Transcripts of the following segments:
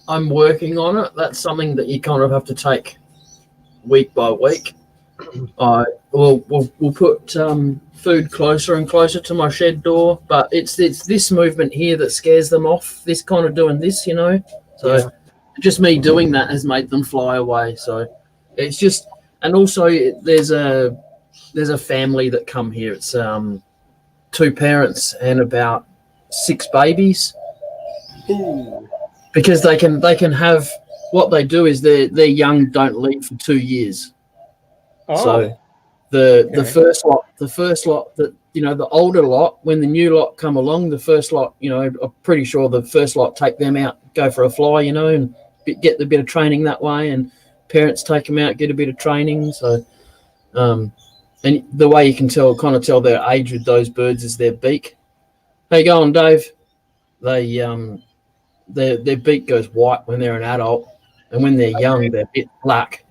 I'm working on it. That's something that you kind of have to take week by week. We'll put food closer and closer to my shed door, but it's this movement here that scares them off. This kind of doing this, So just me doing that has made them fly away. So it's just, and also there's a family that come here. It's 2 parents and about 6 babies. Ooh. Because they can have, what they do is their young don't leave for 2 years. Oh. So the first lot that the older lot, when the new lot come along, the first lot, I'm pretty sure the first lot take them out, go for a fly, and get a bit of training that way, and parents take them out, get a bit of training. So and the way you can kind of tell their age with those birds is their beak. How you going, Dave? They their beak goes white when they're an adult, and when they're young, they're a bit black.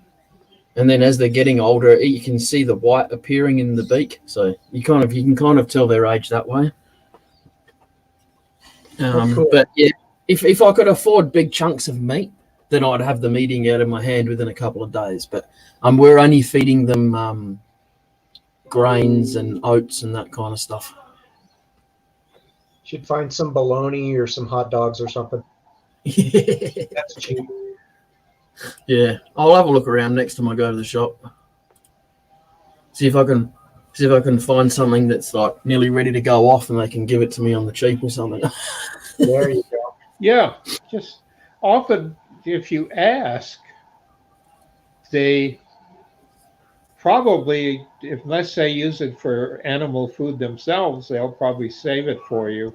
And then as they're getting older, you can see the white appearing in the beak. So you can kind of tell their age that way. Cool. But yeah, if I could afford big chunks of meat, then I'd have them eating out of my hand within a couple of days. But we're only feeding them grains and oats and that kind of stuff. Should find some bologna or some hot dogs or something. That's cheap. Yeah, I'll have a look around next time I go to the shop. See if I can find something that's like nearly ready to go off, and they can give it to me on the cheap or something. There you go. Yeah, just often if you ask, they probably, unless they use it for animal food themselves, they'll probably save it for you.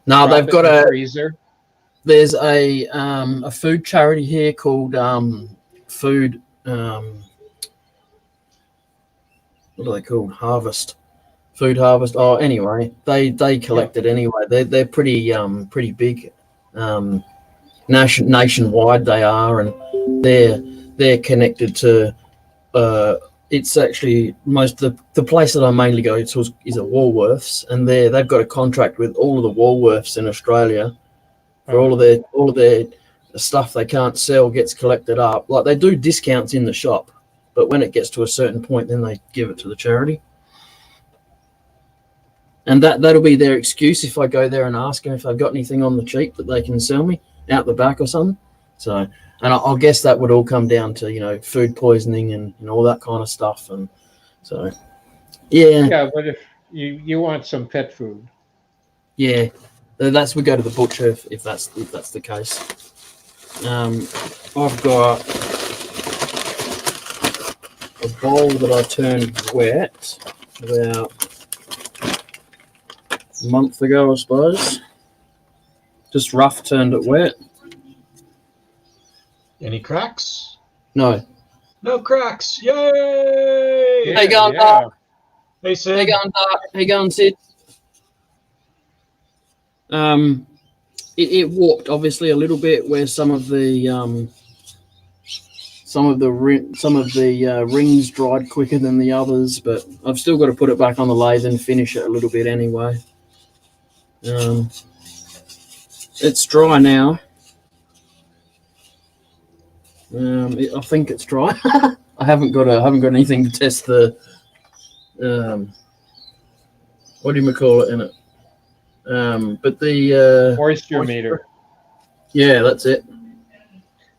No, they've got a freezer. There's a food charity here called Food. What are they called? Food Harvest. Oh, anyway, they collect it anyway. They're pretty big, nationwide they are, and they're connected to. It's actually the place that I mainly go to is at Woolworths, and they've got a contract with all of the Woolworths in Australia. For all of their stuff they can't sell gets collected up. Like, they do discounts in the shop, but when it gets to a certain point, then they give it to the charity. And that'll be their excuse if I go there and ask them if they've got anything on the cheap that they can sell me out the back or something. So, and I'll guess that would all come down to food poisoning and all that kind of stuff. And so, yeah. Yeah, but if you want some pet food. Yeah. We go to the butcher if that's the case. I've got a bowl that I turned wet about a month ago, I suppose. Just rough turned it wet. Any cracks? No. No cracks. Yay! Yeah, How you going, yeah. Doc? Hey, Sid. How you going, Doc? How you going, Sid? It warped obviously a little bit where some of the rings dried quicker than the others, but I've still got to put it back on the lathe and finish it a little bit anyway. It's dry now. I think it's dry. I haven't got anything to test the what do you call it in it. But the Moisture meter. Yeah, that's it.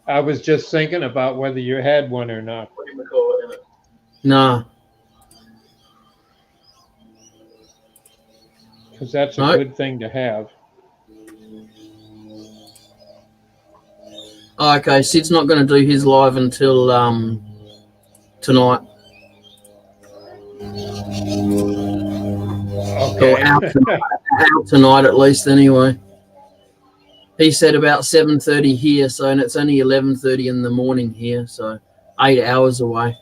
I was just thinking about whether you had one or not. What do you call it in it? Nah. Because that's a good thing to have. Oh, okay, Sid's not going to do his live until tonight. Okay. Or out tonight at least anyway. He said about 7:30 here, and it's only 11:30 in the morning here, so 8 hours away.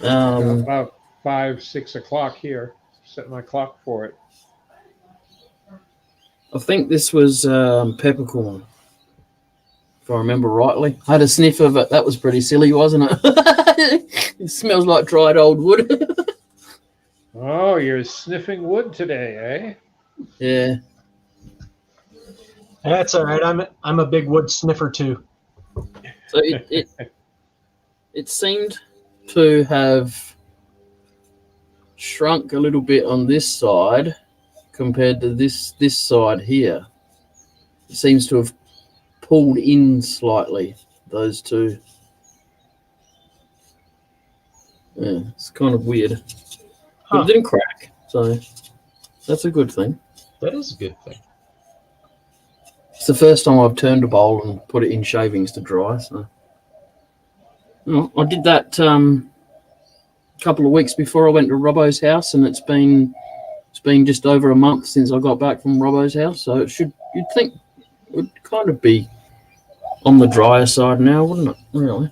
About 5-6 o'clock here. Set my clock for it. I think this was peppercorn, if I remember rightly. I had a sniff of it. That was pretty silly, wasn't it? It smells like dried old wood. Oh, you're sniffing wood today, eh? Yeah. That's all right. I'm a big wood sniffer too. So it seemed to have shrunk a little bit on this side compared to this side here. It seems to have pulled in slightly, those two. Yeah, it's kind of weird. But it didn't crack, so that's a good thing. That is a good thing. It's the first time I've turned a bowl and put it in shavings to dry. So I did that a couple of weeks before I went to Robbo's house, and it's been just over a month since I got back from Robbo's house. So you'd think it would kind of be on the drier side now, wouldn't it? Really?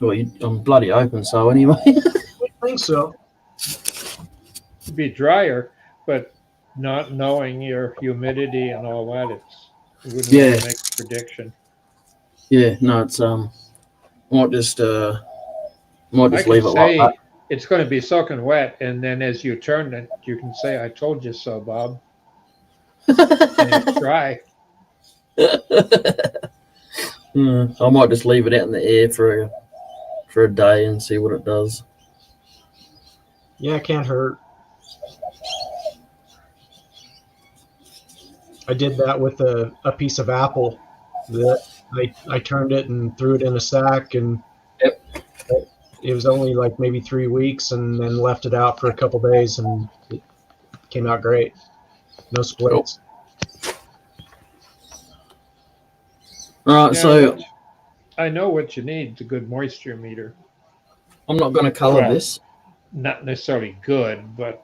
Well, I'm bloody open, so anyway. I think so. It'd be drier, but not knowing your humidity and all that, it wouldn't really make a prediction. Yeah, no, it's might just leave it like that. It's going to be soaking wet, and then as you turn it, you can say, "I told you so, Bob." And it's dry. I might just leave it out in the air for a day and see what it does. Yeah, it can't hurt. I did that with a piece of apple. That I turned it and threw it in a sack, and it was only like maybe 3 weeks, and then left it out for a couple days, and it came out great. No splits. All right, so I know what you need. It's a good moisture meter. I'm not going to color this. Not necessarily good, but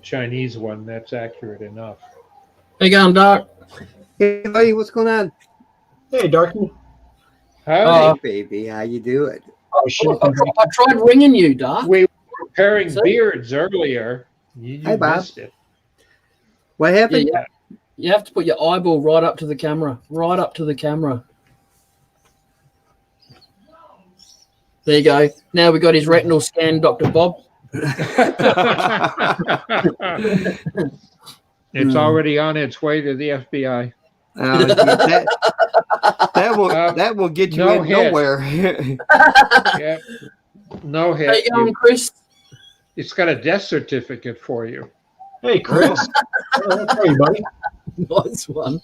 Chinese one that's accurate enough. How you going, Doc? Hey, buddy, what's going on? Hey, Darky. Hi. Hey, baby, how you doing? I tried ringing you, Doc. We were comparing beards earlier. You Hi, Bob. missed it. What happened? Yeah, you have to put your eyeball right up to the camera. Right up to the camera. There you go. Now we got his retinal scan, Dr. Bob. It's already on its way to the FBI. That will get you no in hit. nowhere. Yeah. No hit. How you going, Chris? It's got a death certificate for you. Hey, Chris. Hey, buddy. Nice one.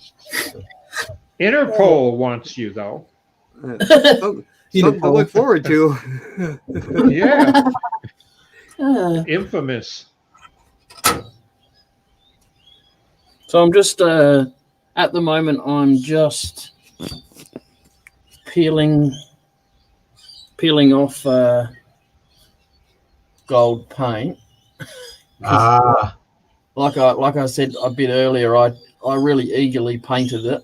Interpol wants you, though. Something to look forward to. Yeah. Infamous. So I'm just at the moment I'm just peeling off gold paint. Like I said a bit earlier, I really eagerly painted it.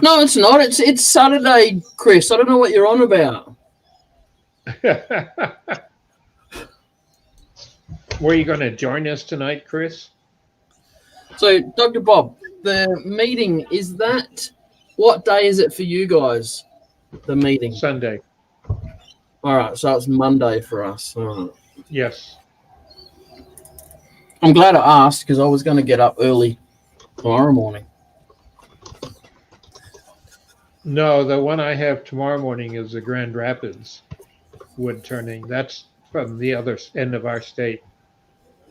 No, it's not. It's Saturday, Chris. I don't know what you're on about. Were you going to join us tonight, Chris? So, Dr. Bob, the meeting, what day is it for you guys, the meeting? Sunday. All right, so it's Monday for us. All right. Yes. I'm glad I asked because I was going to get up early tomorrow morning. No, the one I have tomorrow morning is the Grand Rapids wood turning. That's from the other end of our state.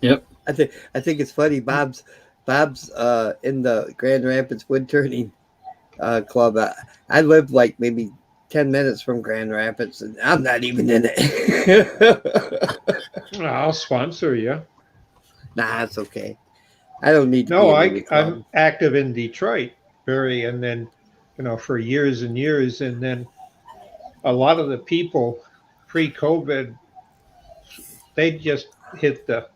Yep. I think it's funny. Bob's in the Grand Rapids wood turning club. I live like maybe 10 minutes from Grand Rapids, and I'm not even in it. I'll sponsor you. Nah, it's okay. I don't need to. No, be in the club. I'm active in Detroit, and then for years and years, and then a lot of the people pre-COVID, they just hit the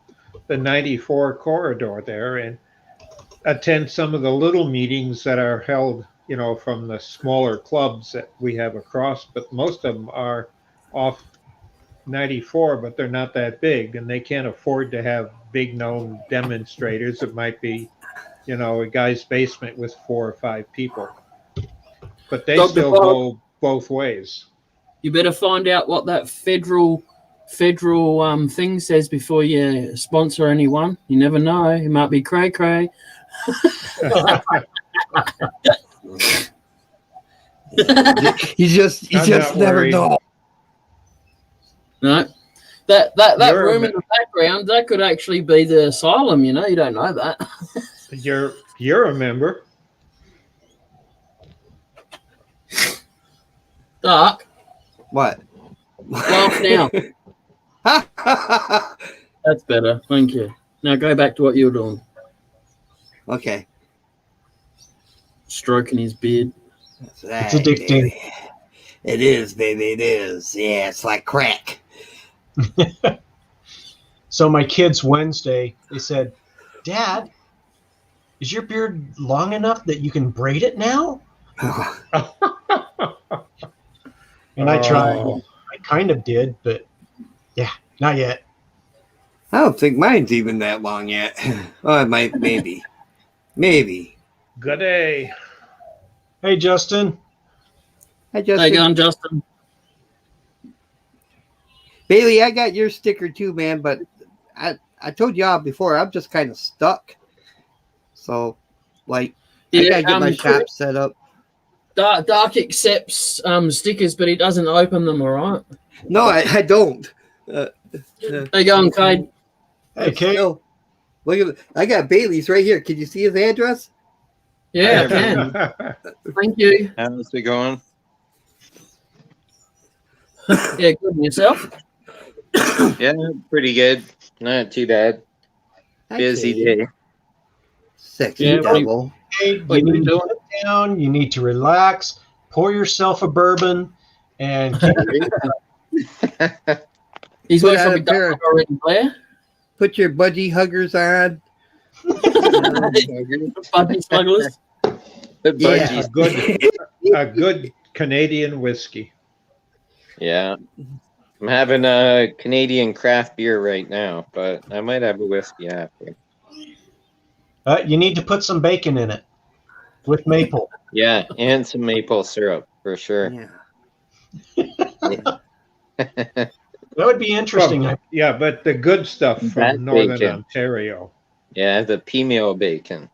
94 corridor there and attend some of the little meetings that are held, from the smaller clubs that we have across, but most of them are off 94, but they're not that big, and they can't afford to have big known demonstrators. It might be, a guy's basement with 4 or 5 people, but they Dr. still Bob, go both ways. You better find out what that federal federal thing says before you sponsor anyone. You never know. It might be cray cray. You just never worried. know. No. That You're room in the background, that could actually be the asylum, you know, you don't know that. You're a member. Dark, What? laugh now. That's better. Thank you. Now go back to what you were doing. Okay. Stroking his beard. That's right, It's addicting. baby. It is, baby. It is. Yeah, it's like crack. So my kids Wednesday, they said, "Dad, is your beard long enough that you can braid it now?" And I tried. Oh. I kind of did, but yeah, not yet. I don't think mine's even that long yet. Oh, it might, maybe. Good day. Hey, Justin. I just How you going, Justin? Bailey, I got your sticker too, man, but I told y'all before, I'm just kind of stuck. So, like, I gotta get my shop set up. Dark accepts stickers, but he doesn't open them, all right? No, I don't. How you going, Cade? Hey, Kate. Still, look at I got Bailey's right here. Can you see his address? Yeah, I can. Thank you. How's it going? Yeah, good. And yourself? Yeah, pretty good. Not too bad. Busy day. Sexy Yeah, devil. Hey, What you you need to doing? sit down. You need to relax. Pour yourself a bourbon, and keep He's Put worked out for a pair. McDonald's already, Blair. Put your budgie huggers on. Budgie smugglers. The Yeah. budgies. a good Canadian whiskey. Yeah. I'm having a Canadian craft beer right now, but I might have a whiskey after. you need to put some bacon in it with maple. Yeah, and some maple syrup for sure. Yeah. That would be interesting. Yeah, but the good stuff from That Northern bacon. Ontario. Yeah, the Pimeo bacon.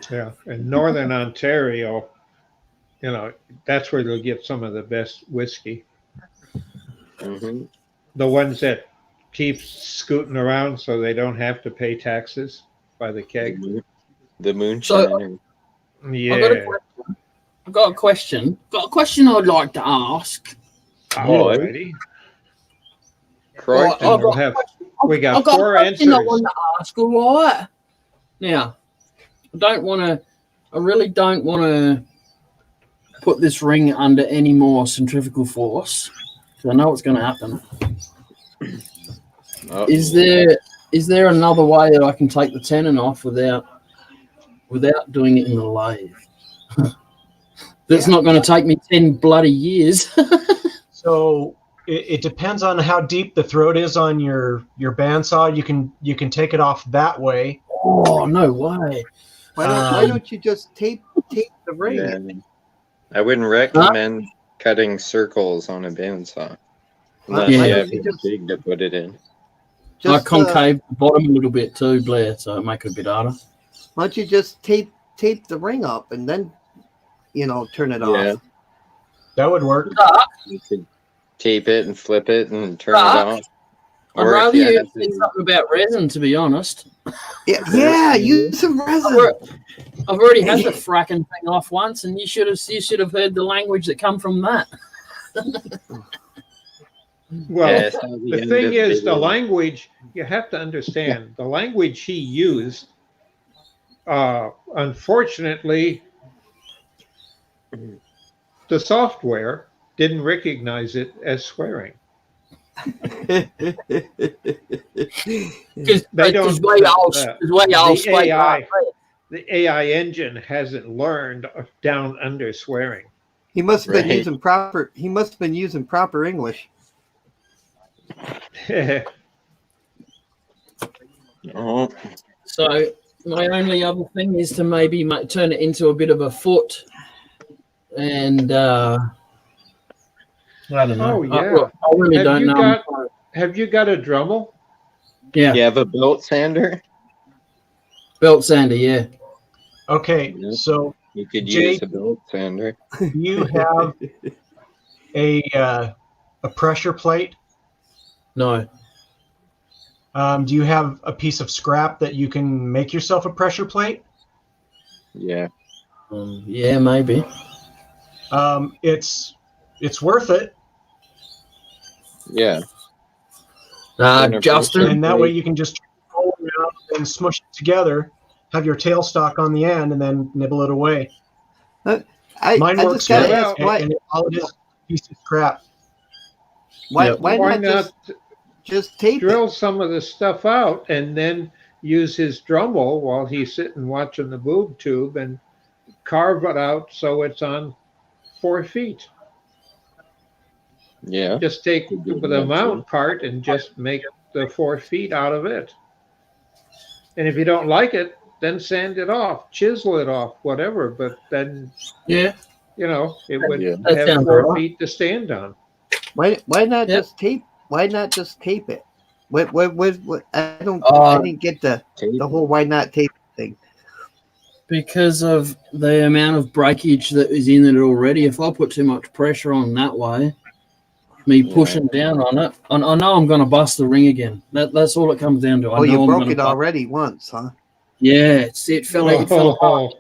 Yeah, in Northern Ontario, you know, that's where they'll get some of the best whiskey. Hmm. The ones that keep scooting around so they don't have to pay taxes by the keg. The moonshine. Yeah. I've got a question. Got a question I'd like to ask. Alrighty. Croydon. And we'll have, we got I've got four a question I answers. want to ask, all right? Now, I really don't want to put this ring under any more centrifugal force, because I know what's going to happen. Oh. Is there another way that I can take the tenon off without doing it in the lathe? That's not going to take me 10 bloody years. So it depends on how deep the throat is on your bandsaw. You can take it off that way. Oh, no way. Why don't you just tape the ring? Yeah. I wouldn't recommend cutting circles on a bandsaw. Unless Yeah. you have a jig to put it in. I Just, concave the bottom a little bit too, Blair, so it make it a bit harder. why don't you just tape the ring up and then, turn it Yeah. off? That would work. You could tape it and flip it and turn Fuck. it off. I'd Or if rather you you have say to- something about resin, to be honest. Yeah, use some resin. I've already had the fracking thing off once, and you should have heard the language that come from that. Well, Yeah, it's not the end thing of is, the video. language, you have to understand, the language he used, unfortunately, the software didn't recognize it as swearing. Because They don't- The AI engine hasn't learned down under swearing. He must have been Right. using proper. He must have been using proper English. Oh, So my only other thing is to maybe turn it into a bit of a foot, and I don't know. Oh, yeah. Look, I really Have don't you know. Have you got a Dremel? Yeah, You have a belt sander? belt sander. Yeah. Okay, Yeah. so You could Jay- use a belt sander. do you have a pressure plate? No. Do you have a piece of scrap that you can make yourself a pressure plate? Yeah. Yeah, maybe. It's worth it, Yeah. Justin. and that way you can just roll it around and smush it together, have your tailstock on the end, and then nibble it away. I Mine just works gotta great, ask, and all it is a piece of scrap. Yep. why Why not not just tape drill it? some of the stuff out and then use his Dremel while he's sitting watching the boob tube and carve it out so it's on 4 feet? Yeah. Just take Could do the that, mount too. part and just make the 4 feet out of it. And if you don't like it, then sand it off, chisel it off, whatever. But then, Yeah. it would Yeah. That have sounds 4 all right. feet to stand on. Why not Yep. just tape? Why not just tape it? What I didn't get the whole why not tape thing. Because of the amount of breakage that is in it already. If I put too much pressure on that way, me pushing down on it, I know I'm going to bust the ring again. That's all it comes down to. I Oh, know you I'm broke gonna it bust- already once, huh? Yeah, it fell apart.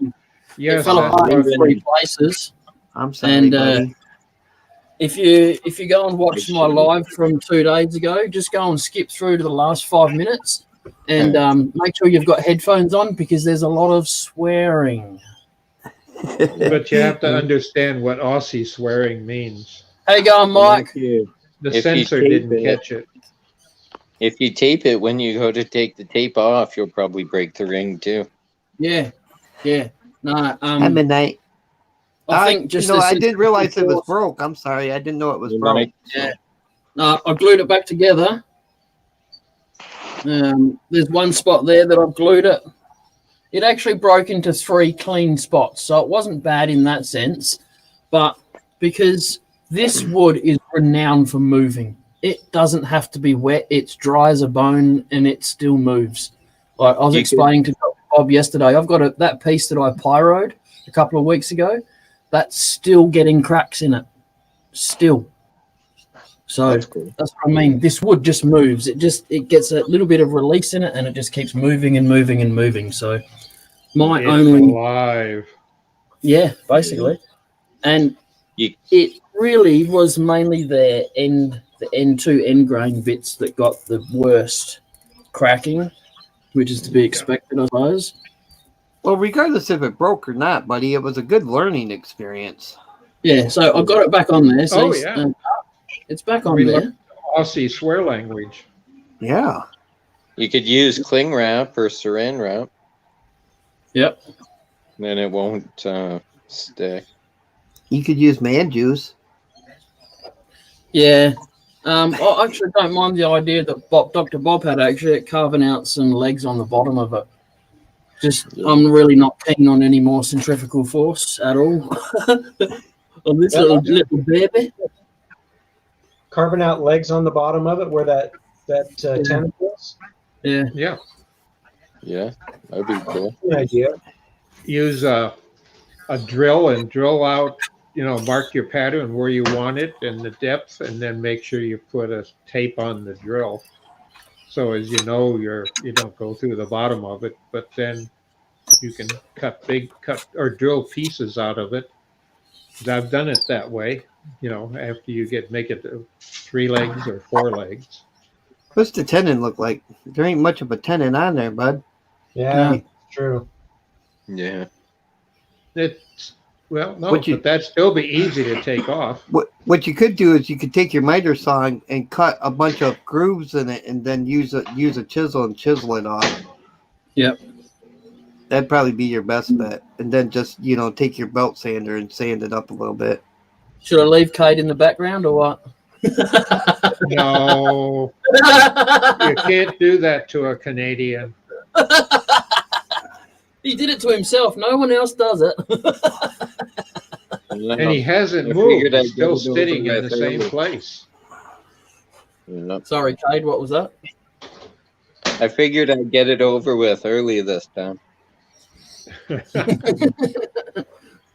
Yes, It fell that's apart in what- 3 places. I'm sorry, And buddy. if you go and watch my live from 2 days ago, just go and skip through to the last 5 minutes, and make sure you've got headphones on because there's a lot of swearing. But you have to understand what Aussie swearing means. How you going, Mike? The If you censor tape didn't it- catch it. If you tape it, when you go to take the tape off, you'll probably break the ring too. Yeah. No, Hi, Midnight. I think just no, as I didn't realize it was force- broke. I'm sorry, I didn't know it was You broke. might- Yeah. No, I glued it back together. There's one spot there that I've glued it. It actually broke into 3 clean spots, so it wasn't bad in that sense. But because this wood is renowned for moving, it doesn't have to be wet. It's dry as a bone, and it still moves. Like I was explaining to Bob yesterday, I've got that piece that I pyroed a couple of weeks ago. That's still getting cracks in it. Still. So That's cool. that's what I mean. This wood just moves. It gets a little bit of release in it, and it just keeps moving and moving and moving. So my It's only, alive. yeah, basically, and it really was mainly the N2 end grain bits that got the worst cracking, which is to be expected, I suppose. Well, regardless if it broke or not, buddy, it was a good learning experience. Yeah, so I got it back on there. So Oh, yeah. It's back on We there. learned Aussie swear language. Yeah. You could use cling wrap or saran wrap, Yep. then it won't stick. You could use man juice. Yeah. I actually don't mind the idea that Dr. Bob had actually carving out some legs on the bottom of it. I'm really not keen on any more centrifugal force at all on this little baby. Carving out legs on the bottom of it where that tentacle is. Yeah. Yeah. Yeah, that'd be cool. Good idea. Use a drill and drill out, mark your pattern where you want it and the depth, and then make sure you put a tape on the drill. So as you know, you don't go through the bottom of it, but then you can cut or drill pieces out of it. 'Cause I've done it that way, after you make it 3 legs or 4 legs. What's the tenon look like? There ain't much of a tenon on there, bud. Yeah, Yeah. true. Yeah. But that'd still be easy to take off. What you could do is you could take your miter saw and cut a bunch of grooves in it, and then use a chisel and chisel it off. Yep. That'd probably be your best bet. And then just take your belt sander and sand it up a little bit. Should I leave Kate in the background or what? No, you can't do that to a Canadian. He did it to himself. No one else does it. And he hasn't I moved. figured I'd He's still get it over sitting in with the same early. place. Sorry, Cade, what was that? I figured I'd get it over with early this time.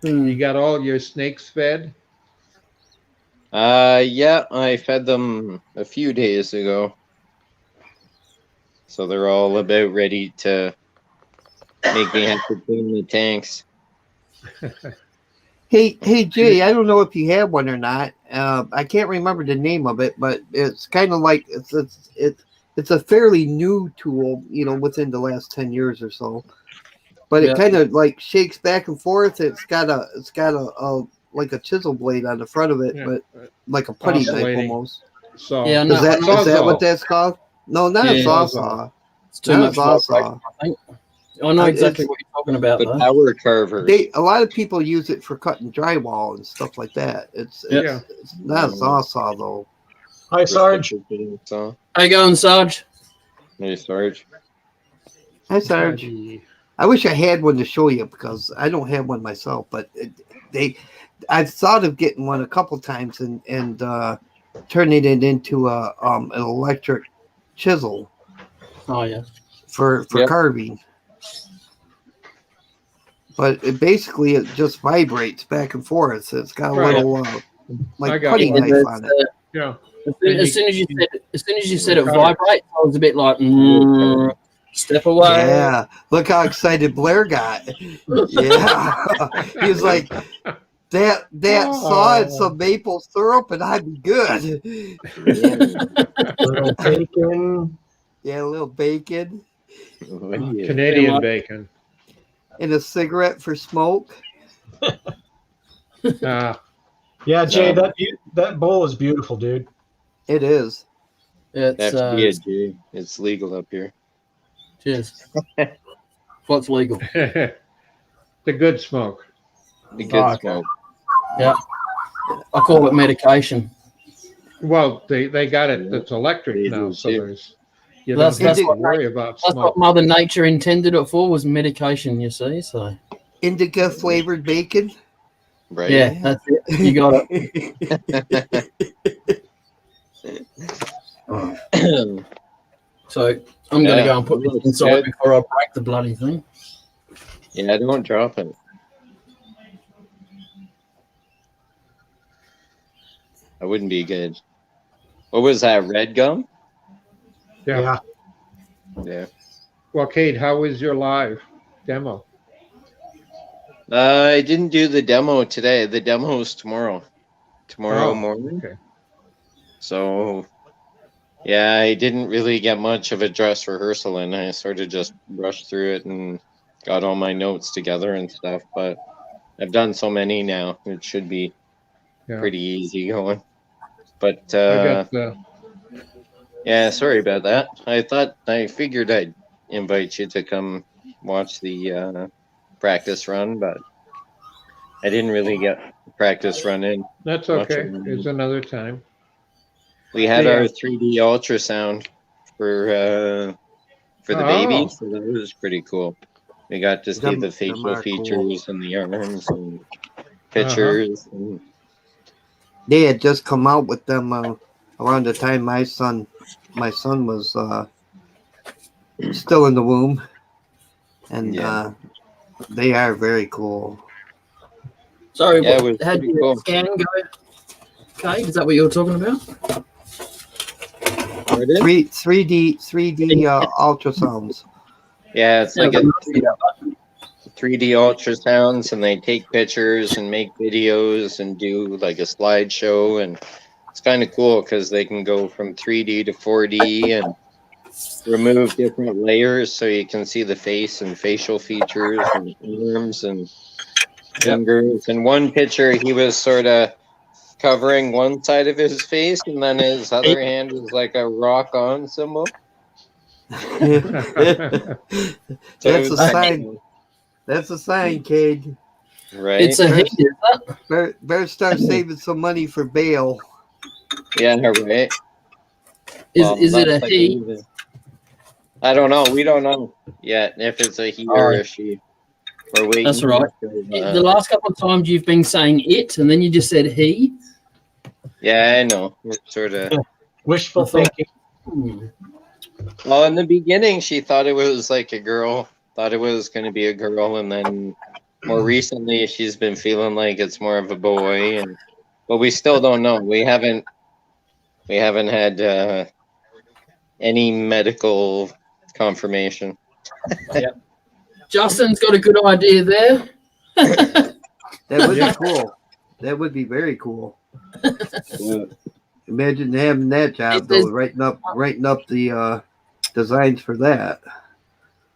You got all your snakes fed? Yeah, I fed them a few days ago. So they're all about ready to make me have to clean the tanks. Hey, Jay, I don't know if you have one or not. I can't remember the name of it, but it's kind of like it's a fairly new tool, within the last 10 years or so. But it kind of like shakes back and forth. It's got a like a chisel blade on the front of it, but like a putty knife Oscillating. almost. So Yeah, Is that Sawzall. what that's called? No, not a Yeah. saw Sawzall. saw. It's too Not much a saw saw. I think. I know exactly what you're talking about, The though. power carver. A lot of people use it for cutting drywall and stuff like that. It's not a saw saw though. Hi, Sarge. So, How you going, Sarge? hey, Sarge. Hi, Sarge. I wish I had one to show you because I don't have one myself. But I've thought of getting one a couple times and turning it into an electric chisel Oh, yeah. for Yep. carving. But it just vibrates back and forth. So it's got a Right. little I like got putty one. knife on it. Yeah. As soon as you said it Cut it. vibrates, I was a bit like, step away. Yeah, look how excited Blair got. Yeah, he was like, that saw and some maple syrup, and I'd be good. Little bacon. Yeah, a little bacon Canadian bacon. and a cigarette for smoke. Yeah, Jay, that bowl is beautiful, dude. It is. It's FBA, it's legal up here. cheers. What's legal? The good smoke. The good okay. smoke. Yeah, I call it medication. Well, they got it. It's electric They now, do so too. you That's don't have to what worry about That's smoke. what Mother Nature intended it for, was medication. You see, so Indica flavored bacon. Right? yeah, that's it. You got it. So I'm gonna go and put this inside before I break the bloody thing. Yeah, don't drop it. That wouldn't be good. What was that, red gum? Yeah. Yeah. Well, Kate, how was your live demo? I didn't do the demo today. The demo is tomorrow. Tomorrow morning. Okay. So, yeah, I didn't really get much of a dress rehearsal in. I sort of just rushed through it and got all my notes together and stuff. But I've done so many now, it should be pretty easy going. But yeah, sorry about that. I figured I'd invite you to come watch the practice run, but I didn't really get practice run in. That's okay. There's another time. We had our 3D ultrasound for the baby, so that was pretty cool. We got to see the facial features and the arms and pictures. And They had just come out with them around the time my son was still in the womb, and they are very cool. Sorry, Yeah, it was how did pretty the cool. scan go? Okay, is that what you were talking about? 3D ultrasounds. Yeah, it's like a 3D ultrasounds, and they take pictures and make videos and do like a slideshow, and it's kind of cool because they can go from 3D to 4D and remove different layers so you can see the face and facial features and arms and fingers. In one picture, he was sort of covering one side of his face, and then his other hand was like a rock-on symbol. That's a sign. That's a sign, Cade. Right. It's a hit. Better start saving some money for bail. Yeah, right. Is it a he? I don't know. We don't know yet if it's a he or a she. We're waiting. That's right. The last couple of times you've been saying it, and then you just said he. Yeah, I know. We're sort of Wishful thinking. Well, in the beginning, she thought it was like a girl. Thought it was going to be a girl, and then more recently, she's been feeling like it's more of a boy. But we still don't know. We haven't had any medical confirmation. Yeah. Justin's got a good idea there. That would be cool. That would be very cool. Yeah. Imagine having that job though, writing up the designs for that.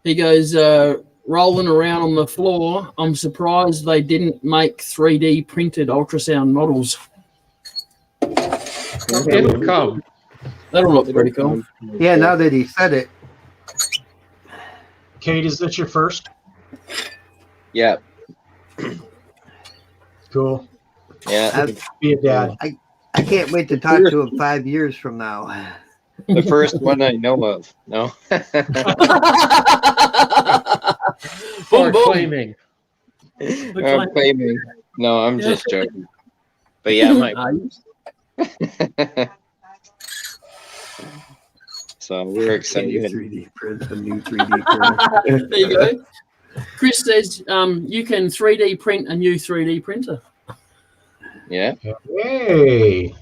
He goes rolling around on the floor. I'm surprised they didn't make 3D printed ultrasound models. It'll come. That'll look pretty cool. Yeah, now that he said it. Kate, is this your first? Yeah. Cool. Yeah. Be a dad. I can't wait to talk to him 5 years from now. The first one I know of. No. Or claiming. I'm claiming. No, I'm just joking. But yeah, my So we're excited. A new 3D printer. There you go. Chris says you can 3D print a new 3D printer. Yeah. Hey.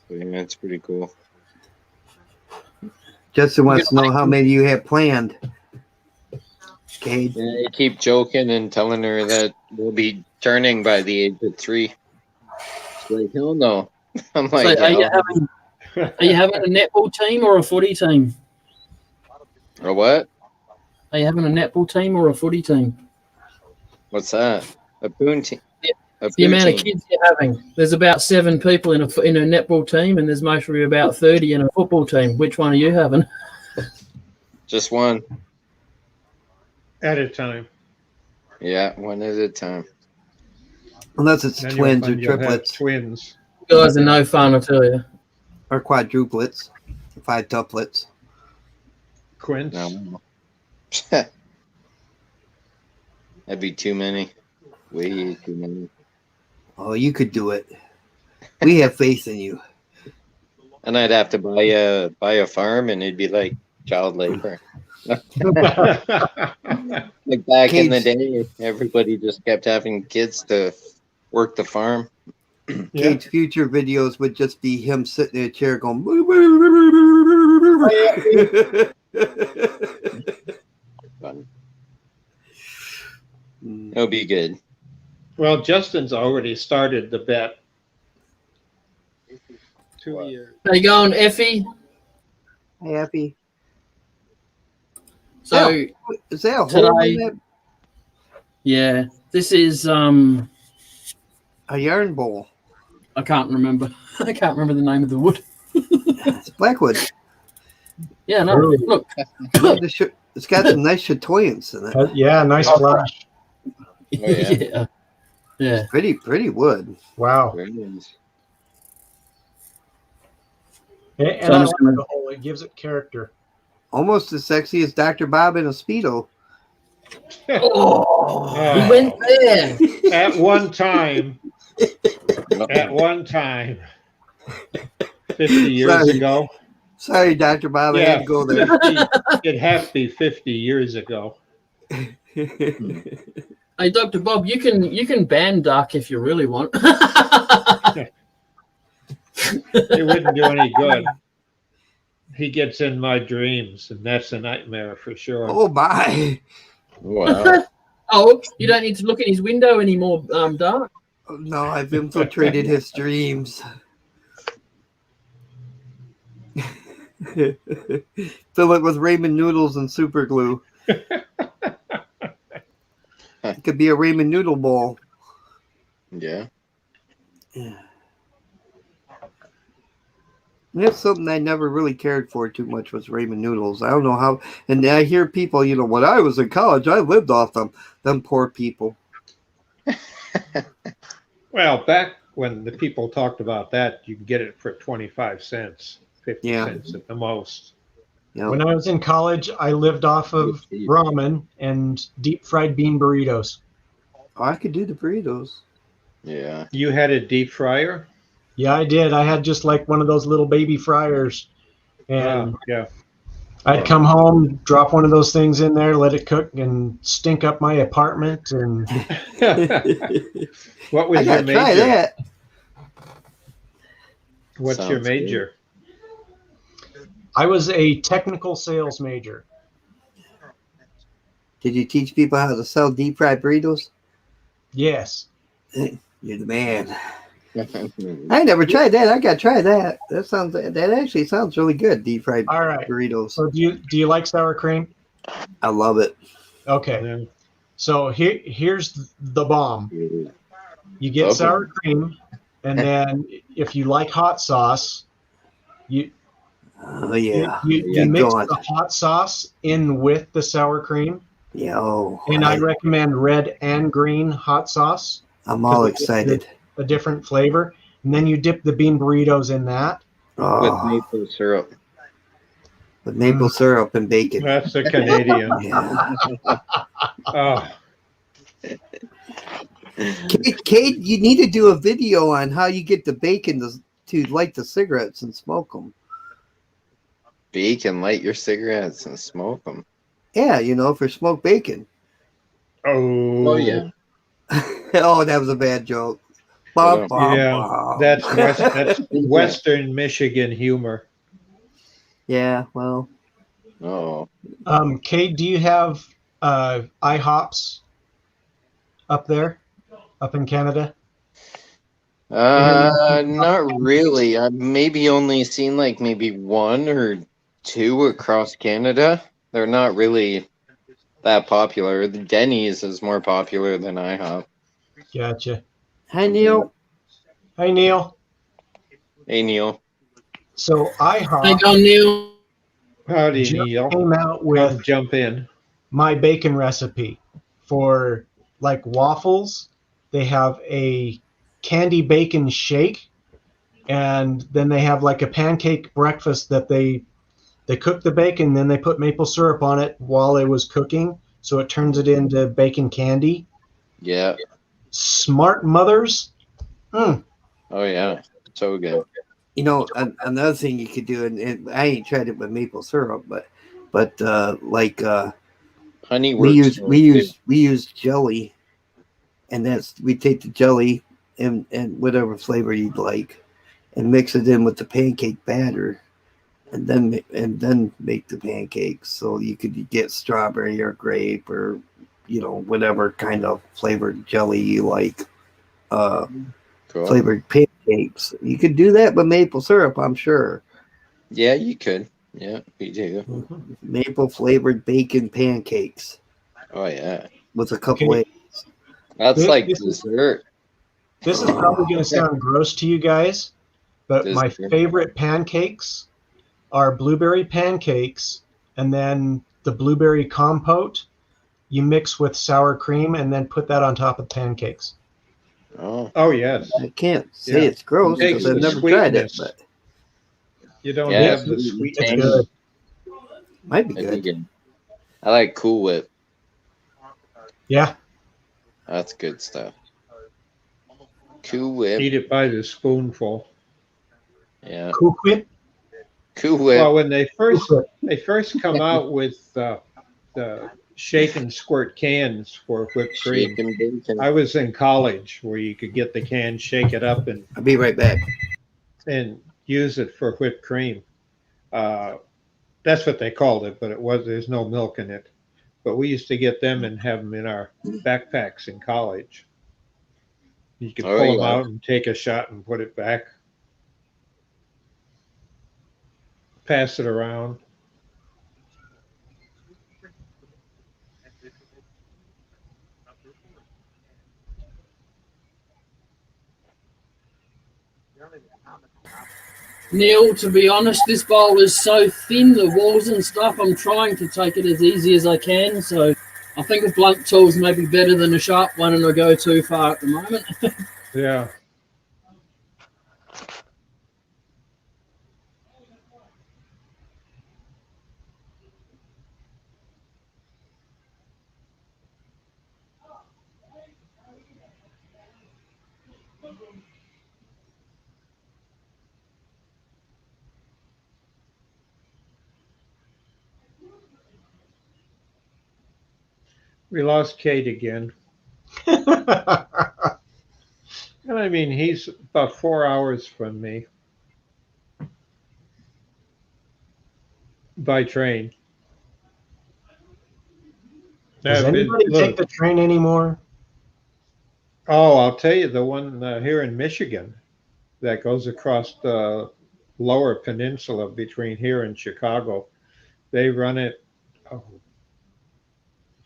Yeah, that's pretty cool. Justin wants to know how many you have planned. Cade. Yeah, I keep joking and telling her that we'll be turning by the age of 3. She's like, hell no. I'm like, So are you having a netball team or a footy team? or what? Are you having a netball team or a footy team? What's that? A boon team. The amount of kids you're having. There's about 7 people in a netball team, and there's mostly about 30 in a football team. Which one are you having? Just one. At a time. Yeah, one at a time. Unless it's Then twins or you'll have triplets twins. You guys are no fun, I tell you. or quadruplets, 5 tuplets. Quince. No. That'd be too many. Way too many. Oh, you could do it. We have faith in you. And I'd have to buy a farm, and it'd be like child labor. Like back in the day, everybody just kept having kids to work the farm. Yeah. Kate's future videos would just be him sitting in a chair going. Fun. It'll be good. Well, Justin's already started the bet. 2 years. How you going, Effie? Happy. So Is that a hole in today, that? yeah, this is A yarn bowl. I can't remember. I can't remember the name of the wood. It's blackwood. Yeah, no, Really? look. It's got some nice chatoyance in it. Yeah, nice flash. yeah. Yeah. Pretty wood. Wow. Very nice. And So I I'm like just gonna- the hole. It gives it character. Almost as sexy as Dr. Bob in a Speedo. Oh, we went there. At one time, 50 years Sorry. ago. Sorry, Dr. Bob, I had to go there. 50, it'd have to be 50 years ago. Hey, Dr. Bob, you can ban Duck if you really want. It wouldn't do any good. He gets in my dreams, and that's a nightmare for sure. Oh, my. Wow. Oh, you don't need to look at his window anymore, Duck. No, I've infiltrated his dreams. Fill it with ramen noodles and super glue. It could be a ramen noodle bowl. Yeah. Yeah. That's something I never really cared for too much was ramen noodles. I don't know how. And I hear people, when I was in college, I lived off them. Them poor people. Well, back when the people talked about that, you could get it for 25 cents, 50 Yeah. cents at the most. You When know, I was in college, I lived off of ramen and deep fried bean burritos. oh, I could do the burritos. Yeah. You had a deep fryer? Yeah, I did. I had just like one of those little baby fryers, and Yeah. I'd come home, drop one of those things in there, let it cook, and stink up my apartment. And What I was your gotta try major? that. What's your Sounds good. major? I was a technical sales major. Did you teach people how to sell deep fried burritos? Yes. You're the man. I never tried that. I gotta try that. That actually sounds really good. Deep fried All right. burritos. So do you like sour cream? I love it. Okay. Yeah. So here's the bomb. You get Okay. sour cream, and then if you like hot sauce, you Oh yeah. you mix going. the hot sauce in with the sour cream. Yeah. Oh, And I recommend red and green hot sauce. I'm all 'cause it gives excited. A different flavor. And then you dip the bean burritos in that. With Oh, maple syrup. with maple syrup and bacon. That's a Canadian. Yeah. Oh, Kate, you need to do a video on how you get the bacon to light the cigarettes and smoke them. Bacon, light your cigarettes and smoke them. Yeah, for smoked bacon. oh, yeah. Oh, that was a bad joke. Yeah. Yeah, that's Western Michigan humor. Yeah, well, Oh. Kate, do you have IHOPs up there, up in Canada? Not really. I've maybe only seen like maybe one or two across Canada. They're not really that popular. The Denny's is more popular than IHOP. Gotcha. hi Neil. Hey, Neil. Hey, Neil. So Hey, IHOP John Neil. Howdy, just Neil. came out Come with jump in. my bacon recipe for like waffles. They have a candy bacon shake, and then they have like a pancake breakfast that they cook the bacon, then they put maple syrup on it while it was cooking, so it turns it into bacon candy. Yeah. Smart mothers. Oh, yeah. So good. Another thing you could do, and I ain't tried it with maple syrup, but like Honey we works. use jelly, and we take the jelly and whatever flavor you'd like, and mix it in with the pancake batter, and then make the pancakes. So you could get strawberry or grape or whatever kind of flavored jelly you like. Cool. Flavored pancakes. You could do that with maple syrup, I'm sure. Yeah, you could. Yeah, we do. Maple flavored bacon pancakes Oh, yeah. with a couple Okay. eggs. That's This- like this is- dessert. This is probably going to sound gross to you guys, but my Dessert. favorite pancakes are blueberry pancakes, and then the blueberry compote you mix with sour cream and then put that on top of pancakes. Oh, Oh, yes. I can't say Yeah. it's gross Takes because I've the never tried it, sweetness. but You don't Yeah, have the it's sweet. It's tangy. good. might be I dig good. it. I like Cool Whip. Yeah. That's good stuff. Cool Whip. Eat it by the spoonful. Yeah. Cool Whip. Cool Whip. Well, when they first come out with the shake and squirt cans for whipped cream, Shake and bacon. I was in college where you could get the can, shake it up, I'll be right back. and use it for whipped cream. That's what they called it, but there's no milk in it. But we used to get them and have them in our backpacks in college. You could Oh, pull them yeah. out and take a shot and put it back. Pass it around. Neil, to be honest, this bowl is so thin, the walls and stuff, I'm trying to take it as easy as I can. So I think a blunt tool's maybe better than a sharp one, and I go too far at the moment. Yeah. We lost Kate again. And I mean, he's about 4 hours from me by train. Does I've been- anybody take look, the train anymore? Oh, I'll tell you, the one here in Michigan that goes across the lower peninsula between here and Chicago, they run it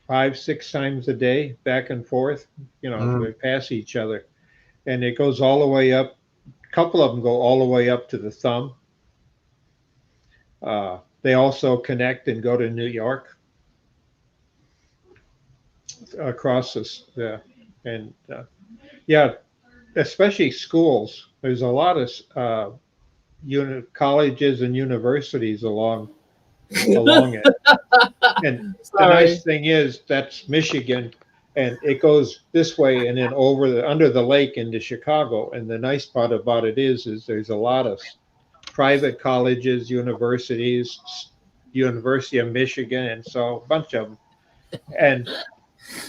5-6 times a day, back and forth. You know, they pass each other, and it goes all the way up. A couple of them go all the way up to the Thumb. They also connect and go to New York across this, yeah, especially schools. There's a lot of colleges and universities along it. And the nice thing is that's Michigan, and it goes this way and then under the lake into Chicago. And the nice part about it is there's a lot of private colleges, universities, University of Michigan, and so a bunch of them. And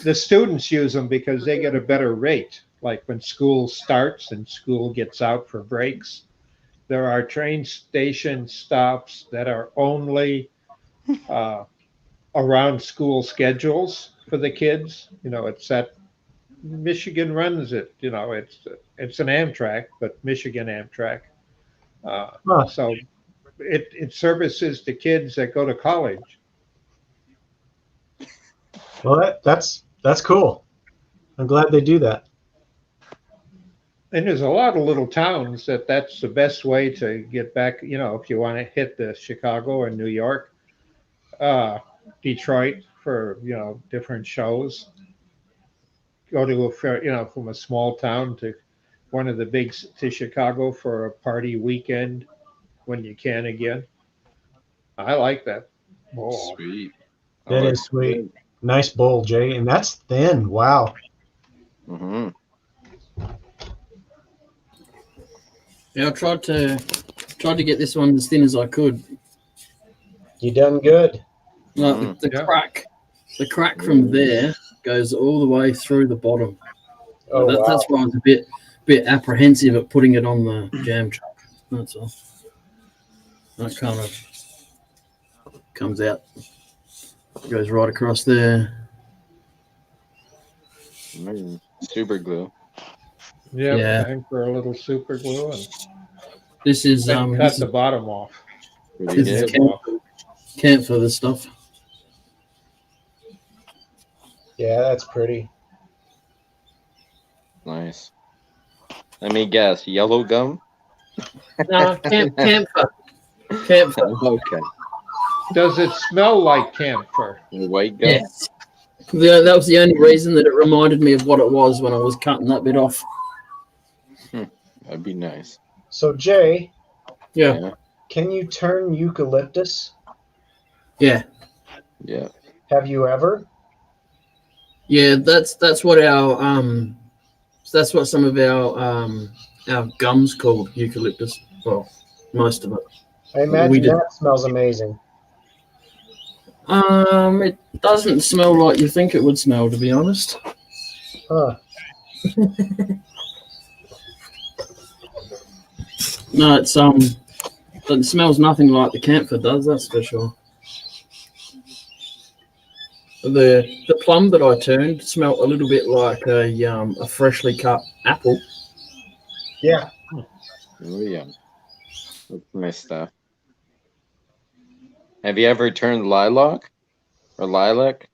the students use them because they get a better rate. Like when school starts and school gets out for breaks, there are train station stops that are only around school schedules for the kids. You know, it's that Michigan runs it. You know, it's an Amtrak, but Michigan Amtrak. So it services the kids that go to college. Well, that's cool. I'm glad they do that. And there's a lot of little towns that's the best way to get back. You know, if you want to hit the Chicago or New York, Detroit for, you know, different shows. Go to from a small town to one of the big to Chicago for a party weekend when you can again. I like that. Oh. Sweet. That is sweet. Good. Nice bowl, Jay, and that's thin. Wow. Mm-hmm. Yeah, I tried to get this one as thin as I could. You done good. Like the crack from there goes all the way through the bottom. Oh, wow. That's why I was a bit apprehensive at putting it on the jam truck. That's all. That kind of comes out. Goes right across there. Super glue. Yeah. Time for a little super glue, and this is cut the bottom off. This is camp for this stuff. Yeah, that's pretty. Nice. Let me guess. Yellow gum? No, camphor. Camphor. Okay. Does it smell like camphor? White gum? Yes. That was the only reason that it reminded me of what it was when I was cutting that bit off. That'd be nice. So, Jay. Yeah. Can you turn eucalyptus? Yeah. Yeah. Have you ever? Yeah, that's what some of our gums called, eucalyptus. Well, most of it. I imagine that smells amazing. It doesn't smell like you think it would smell, to be honest. Huh. No, it smells nothing like the camphor does, that's for sure. The plum that I turned smelled a little bit like a freshly cut apple. Yeah. Oh yeah. That's nice stuff. Have you ever turned lilac or lilac?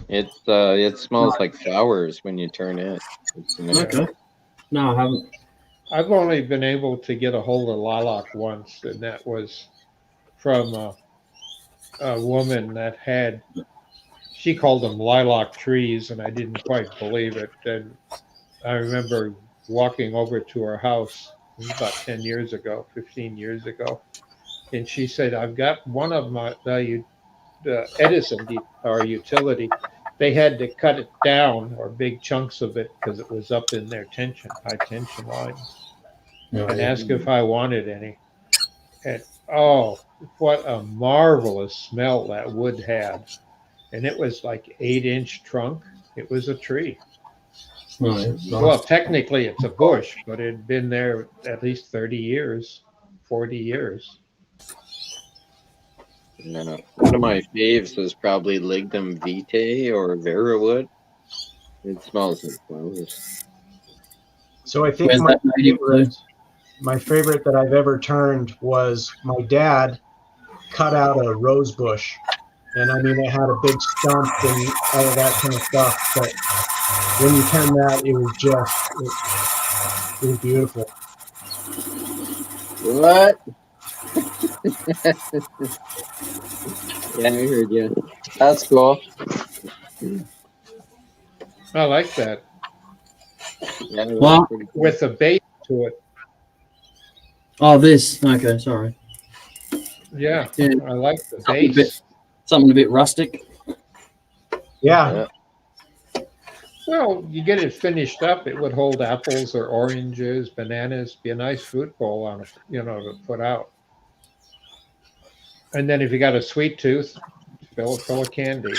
It smells like flowers when you turn it. Okay. No, I haven't. I've only been able to get a hold of lilac once, and that was from a woman that had, she called them lilac trees, and I didn't quite believe it. And I remember walking over to her house about 10 years ago, 15 years ago, and she said, I've got one of my, the Edison, our utility, they had to cut it down, or big chunks of it, because it was up in their high tension lines. And asked if I wanted any. And oh, what a marvelous smell that wood had. and it was like 8-inch trunk. It was a tree. Right. Well, technically it's a bush, but it had been there at least 30 years, 40 years. Yeah. One of my faves was probably Lignum vitae or Verawood. It smells like flowers. So I think Where's that native to? my favorite that I've ever turned was my dad cut out a rose bush. And I mean, it had a big stump and all of that kind of stuff. But when you turn that, it was just, it was beautiful. What? Yeah, I heard you. That's cool. I like that. Yeah, Well, pretty cool. With a base to it. oh, this. Okay, sorry. Yeah, Yeah. I like the Something a bit, base. something a bit rustic. Yeah. Well, you get it finished up, it would hold apples or oranges, bananas, be a nice fruit bowl on it, to put out. And then if you got a sweet tooth, fill it full of candy.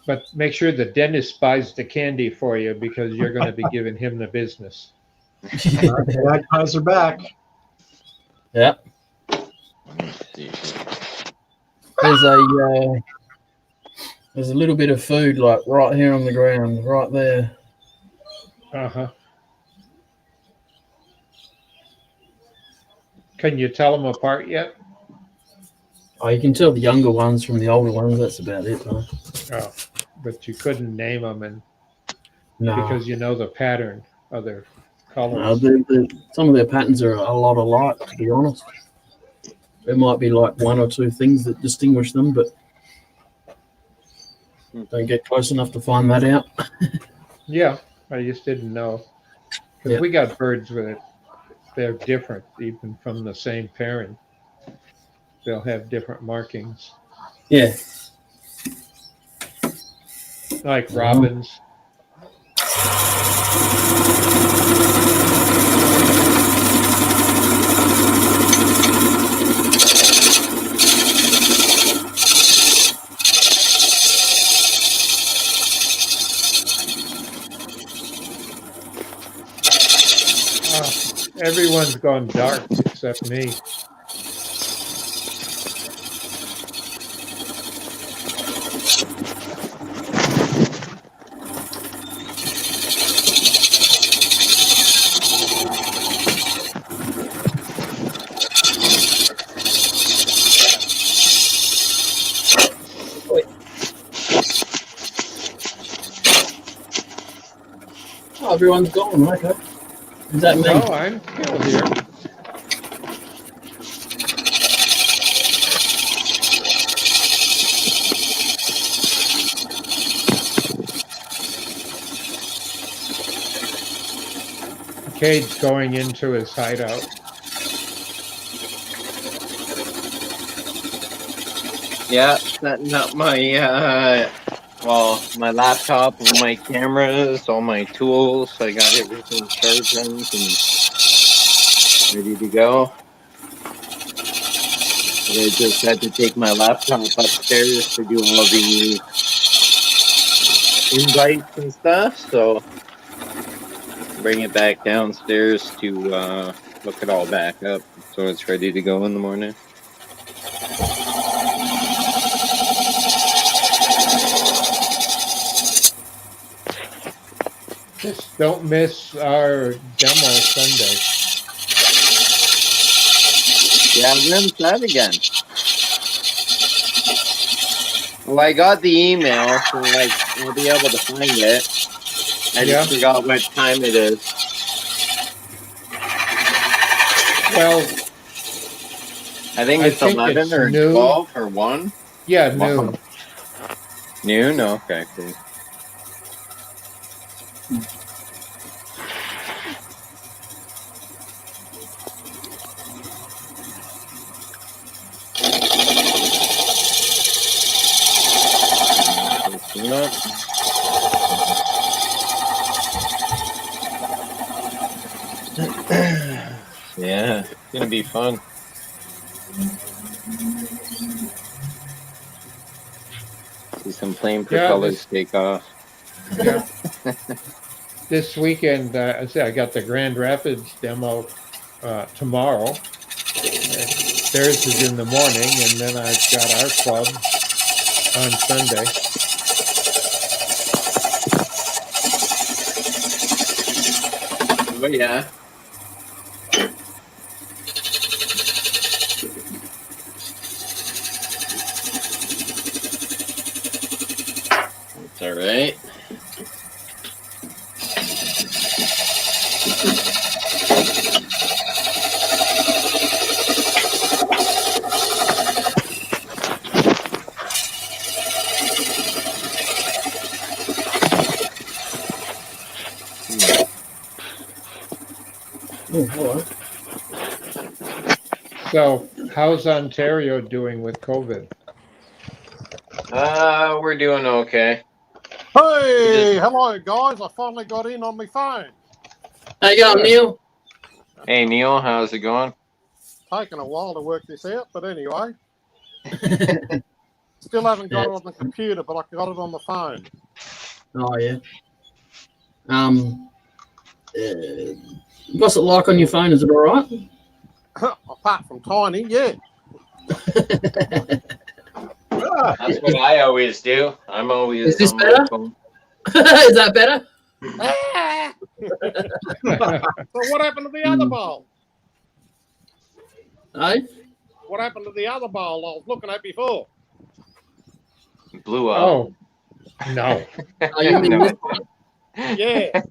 But make sure the dentist buys the candy for you because you're going to be giving him the business. Magpies are back. Yeah. There's a little bit of food like right here on the ground, right there. Uh-huh. Can you tell them apart yet? Oh, you can tell the younger ones from the older ones. That's about it, though. Oh, but you couldn't name them No, because you know the pattern of their no, colors. some of their patterns are a lot alike, to be honest. There might be like one or two things that distinguish them, but don't get close enough to find that out. Yeah, I just didn't know. Because Yeah. we got birds with it. They're different, even from the same pairing. They'll have different markings, Yeah. like robins. Everyone's gone dark except me. Oh, everyone's gone. Okay. Is that me? No, I'm still here. Cade's going into his hideout. Yeah, setting up my my laptop, all my cameras, all my tools. I got everything sharpened and ready to go. I just had to take my laptop upstairs to do all the invites and stuff, so bring it back downstairs to look it all back up so it's ready to go in the morning. Just don't miss our demo Sunday. Yeah, I missed that again. Well, I got the email, so I'll be able to find it. I just forgot what time it is. Well, I think it's 11 or noon. 12 or 1. Yeah, noon. Noon? Okay, cool. Yeah, it's gonna be fun. complain Yeah, propellers take off. Yeah. This weekend, I say I got the Grand Rapids demo tomorrow. Theirs is in the morning, and then I've got our club on Sunday. Oh yeah. It's all right. Oh, hello. So, how's Ontario doing with COVID? We're doing okay. Hey, hello guys! I finally got in on my phone. How you going, Neil? Hey Neil, how's it going? Taking a while to work this out, but anyway, still haven't got it on the computer, but I got it on the phone. Oh yeah. What's it like on your phone? Is it all right? Apart from tiny, yeah. That's what I always do. I'm always Is this on my better? phone. Is that better? So what happened to the other bowl? Hey? What happened to the other bowl I was looking at before? Blew up. Oh, no. Oh, you mean this one? Yeah.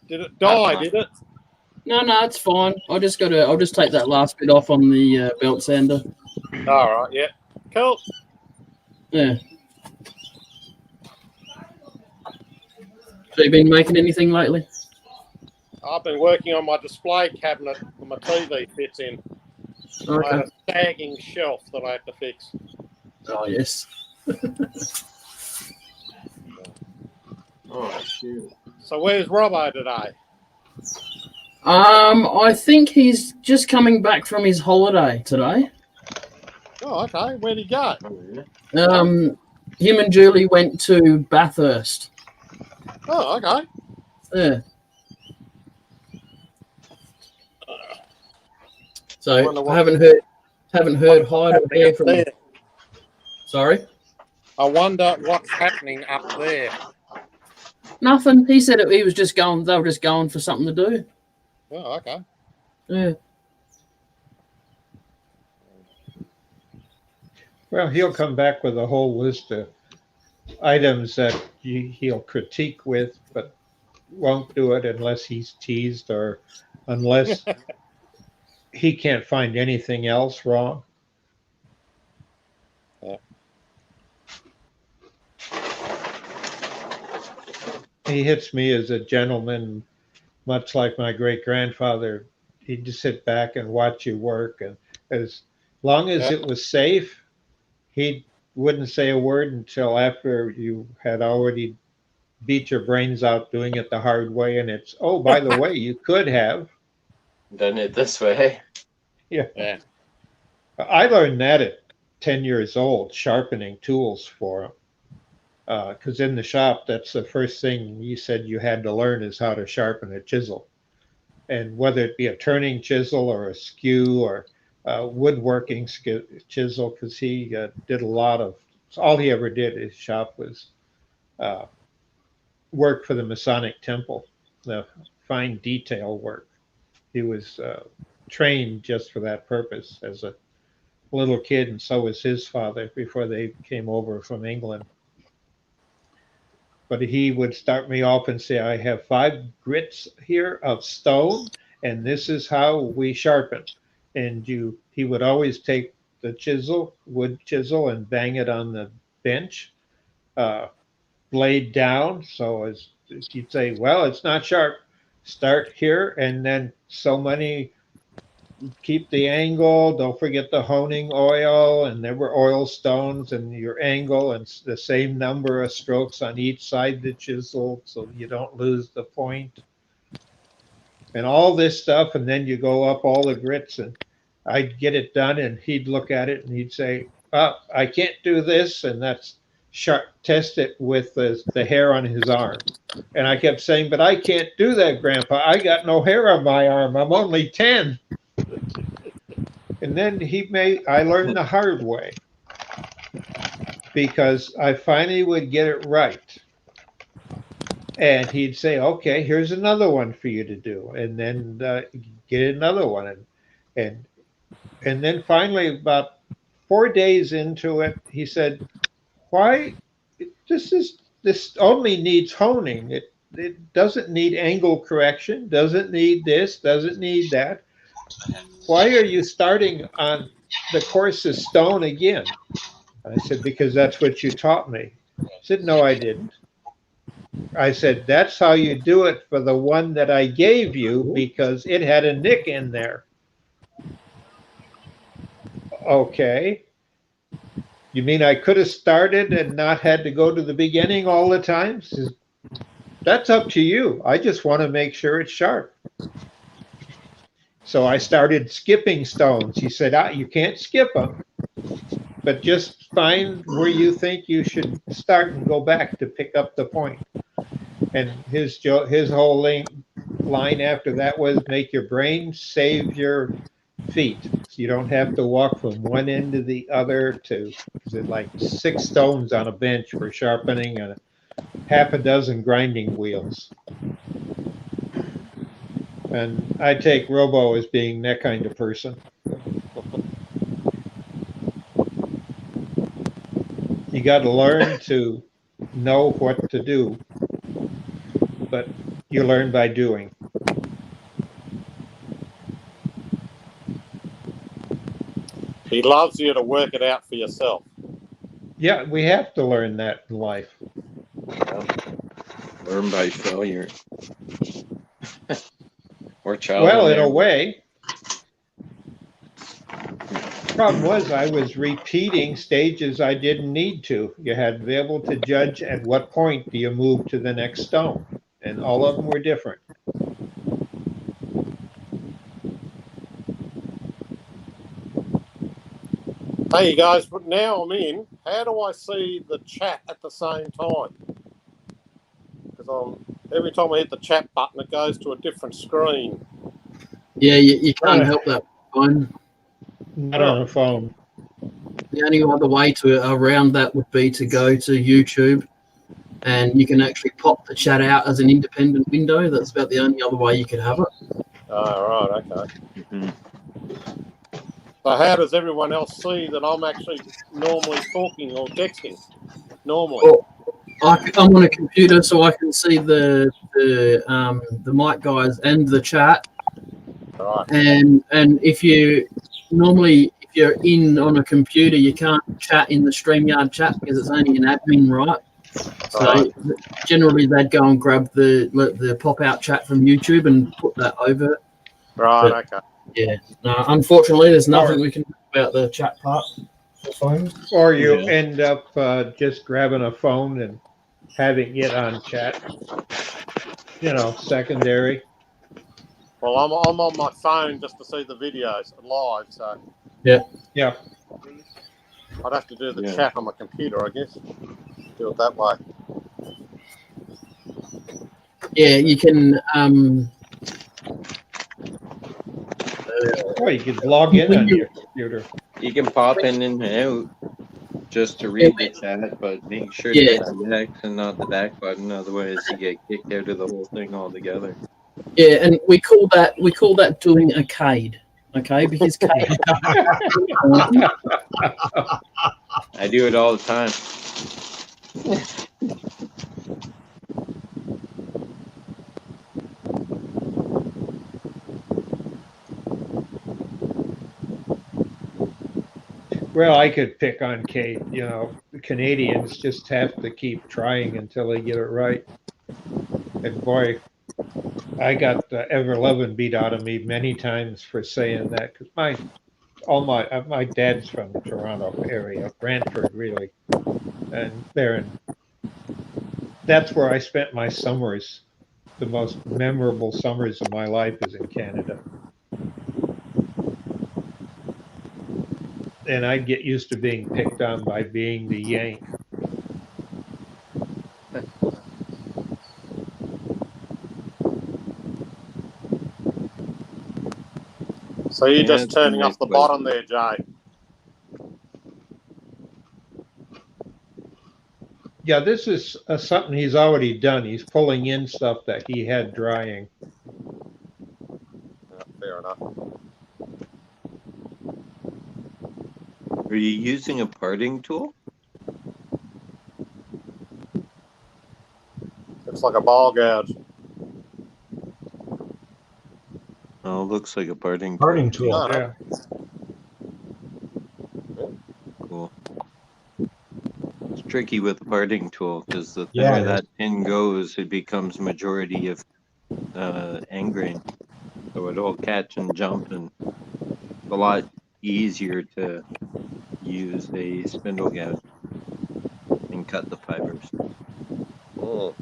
Did it die? Did it? No, it's fine. I'll just take that last bit off on the belt sander. All right. Yeah. Cool. Yeah. So you been making anything lately? I've been working on my display cabinet that my TV fits in. I Okay. had a sagging shelf that I had to fix. Oh yes. Oh shoot. So where's Robbo today? I think he's just coming back from his holiday today. Oh, okay. Where'd he go? Him and Julie went to Bathurst. Oh, okay. Yeah. So I haven't heard hide or hear from him. Sorry? I wonder what's happening up there. Nothing. He said he was just going. They were just going for something to do. Oh, okay. Yeah. Well, he'll come back with a whole list of items that he'll critique with, but won't do it unless he's teased or unless he can't find anything else wrong. Yeah. He hits me as a gentleman, much like my great grandfather. He'd just sit back and watch you work, and as long as it was safe, he wouldn't say a word until after you had already beat your brains out doing it the hard way. And it's, oh, by the way, you could have Done it this way. Yeah. I learned that at 10 years old, sharpening tools for him. Because in the shop, that's the first thing you said you had to learn is how to sharpen a chisel. And whether it be a turning chisel or a skew or woodworking chisel, because he did a lot of, all he ever did in his shop was work for the Masonic Temple, the fine detail work. He was trained just for that purpose as a little kid, and so was his father before they came over from England. But he would start me off and say, I have 5 grits here of stone, and this is how we sharpen. And he would always take the chisel, wood chisel, and bang it on the bench, blade down. So as you'd say, well, it's not sharp. Start here, and then so many, keep the angle. Don't forget the honing oil, and there were oil stones, and your angle, and the same number of strokes on each side of the chisel, so you don't lose the point. And all this stuff, and then you go up all the grits, and I'd get it done, and he'd look at it, and he'd say, I can't do this, and that's test it with the hair on his arm. And I kept saying, but I can't do that, Grandpa. I got no hair on my arm. I'm only 10. And then I learned the hard way, because I finally would get it right. And he'd say, okay, here's another one for you to do. And then get another one. And then finally, about 4 days into it, he said, why, this only needs honing. It doesn't need angle correction, doesn't need this, doesn't need that. Why are you starting on the coarsest stone again? I said, because that's what you taught me. He said, no, I didn't. I said, that's how you do it for the one that I gave you, because it had a nick in there. Okay. You mean I could have started and not had to go to the beginning all the time? Says, that's up to you. I just want to make sure it's sharp. So I started skipping stones. He said, you can't skip them, but just find where you think you should start and go back to pick up the point. And his whole line after that was, make your brain save your feet. So you don't have to walk from one end to the other to, is it like 6 stones on a bench for sharpening and half a dozen grinding wheels. And I take Robo as being that kind of person. You got to learn to know what to do, but you learn by doing. He loves you to work it out for yourself. Yeah, we have to learn that in life. Learn by failure. Or trial. Well, in a way. Problem was, I was repeating stages I didn't need to. You had to be able to judge at what point do you move to the next stone. And all of them were different. Hey guys, but now I'm in. How do I see the chat at the same time? Because every time I hit the chat button, it goes to a different screen. Yeah, you can't help that phone. Not on a phone. The only other way around that would be to go to YouTube, and you can actually pop the chat out as an independent window. That's about the only other way you could have it. Oh, right, okay. Mm-hmm. So how does everyone else see that I'm actually normally talking or texting? Normally. Well, I'm on a computer, so I can see the mic guys and the chat. Right. And if you're in on a computer, you can't chat in the StreamYard chat because it's only an admin, right? So generally they'd go and grab the pop-out chat from YouTube and put that over. Right, But, okay. yeah. No, unfortunately, there's nothing we can do about the chat part. Or you end up just grabbing a phone and having it on chat. Secondary. Well, I'm on my phone just to see the videos live, so Yeah. I'd have to do the chat on my computer, I guess. Do it that way. Yeah, you can. Well, you can log in on your computer. You can pop in and out just to read the chat, but make sure to hit the X and not the back button. Otherwise, you get kicked out of the whole thing altogether. Yeah, and we call that doing a CAD, okay? Because CAD. I do it all the time. Well, I could pick on Kate. The Canadians just have to keep trying until they get it right. And boy, I got Ever Lovin' beat out of me many times for saying that, because my dad's from the Toronto area, Brantford, really, and that's where I spent my summers. The most memorable summers of my life is in Canada. and I get used to being picked on by being the yank. So you're Yeah, just it's a turning nice off the way. bottom there, Jay. Yeah, this is something he's already done. He's pulling in stuff that he had drying. Yeah, fair enough. Are you using a parting tool? Looks like a ball gouge. Oh, looks like a parting tool. Parting tool. No, no. Yeah. Cool. It's tricky with a parting tool because the Yeah, thinner it that pin goes, it becomes majority of end grain. So it'll catch and jump, and it's a lot easier to use a spindle gouge and cut the fibers. Mm.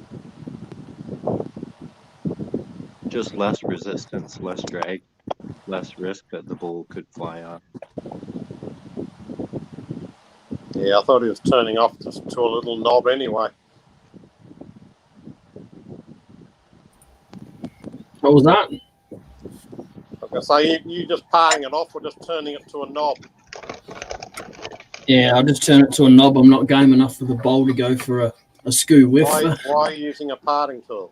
Just less resistance, less drag, less risk that the bowl could fly off. Yeah, I thought he was turning off just to a little knob anyway. What was that? I was going to say, you just parting it off or just turning it to a knob? Yeah, I'll just turn it to a knob. I'm not game enough for the bowl to go for a screw whiff. Why are you using a parting tool?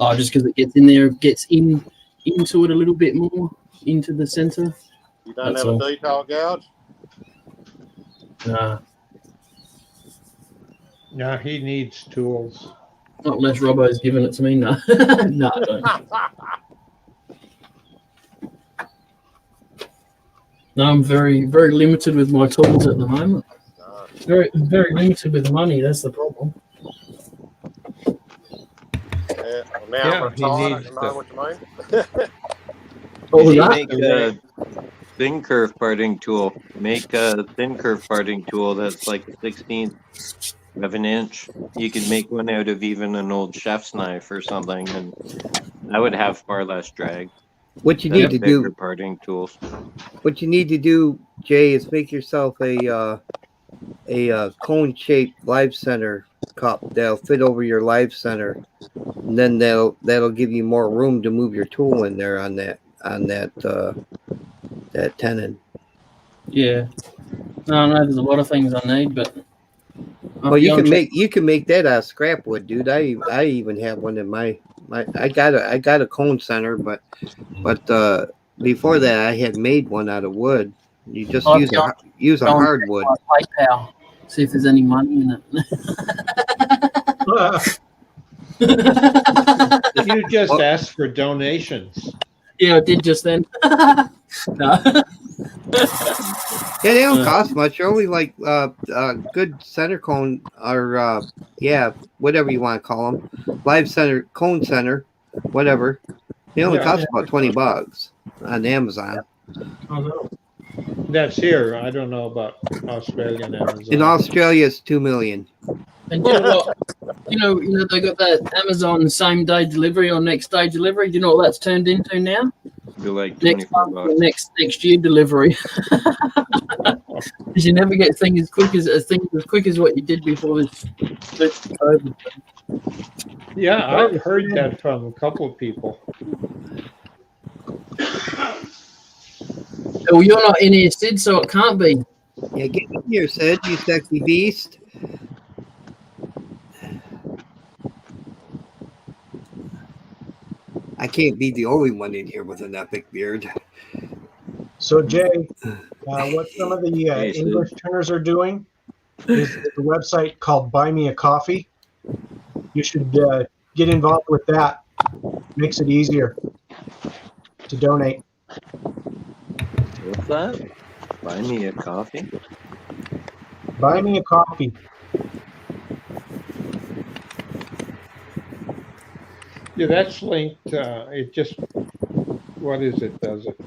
Oh, just because it gets in there, gets into it a little bit more, into the center. You don't That's have all. a detail gouge? Nah, No, he needs tools. not unless Robbo's giving it to me. No, no, I don't. No, I'm very, very limited with my tools at the moment. No. Very, very limited with money. That's the problem. Yeah, well, now Yeah, I'm he retired, I needs can know to- what you mean. What was You that? make a thin curve parting tool. Make a thin curve parting tool that's like a 16th of an inch. You could make one out of even an old chef's knife or something, and that would have far less drag. What you than need the to bigger do, parting tools. what you need to do, Jay, is make yourself a cone-shaped live center cup that'll fit over your live center, and then that'll give you more room to move your tool in there on that tenon. Yeah. No, there's a lot of things I need, but Well, you can make that out of scrap wood, dude. I even have one in my I got a cone center, but before that I had made one out of wood. You just use a hardwood. PayPal. See if there's any money in it. You just asked for donations. Yeah, I did just then. No. Yeah, they don't cost much. They're only like good center cone or whatever you want to call them, live center, cone center, whatever. They only cost about $20 on Amazon. That's here. I don't know about Australian Amazon. In Australia, it's $2 million. And you know what? You know they got that Amazon same day delivery or next day delivery. Do you know what that's turned into now? Be like Next 24 month, bucks. next year delivery. Because you never get things as quick as what you did before this COVID. Yeah, I've heard that from a couple of people. Well, you're not in here, Sid, so it can't be. Yeah, get in here, Sid, you sexy beast. I can't be the only one in here with an epic beard. So, Jay, what some of the Hey, Sid. English turners are doing is a website called Buy Me a Coffee. You should get involved with that. Makes it easier to donate. What's that? Buy me a coffee? Buy Me a Coffee. Yeah, that's linked. It just, what is it? Does it?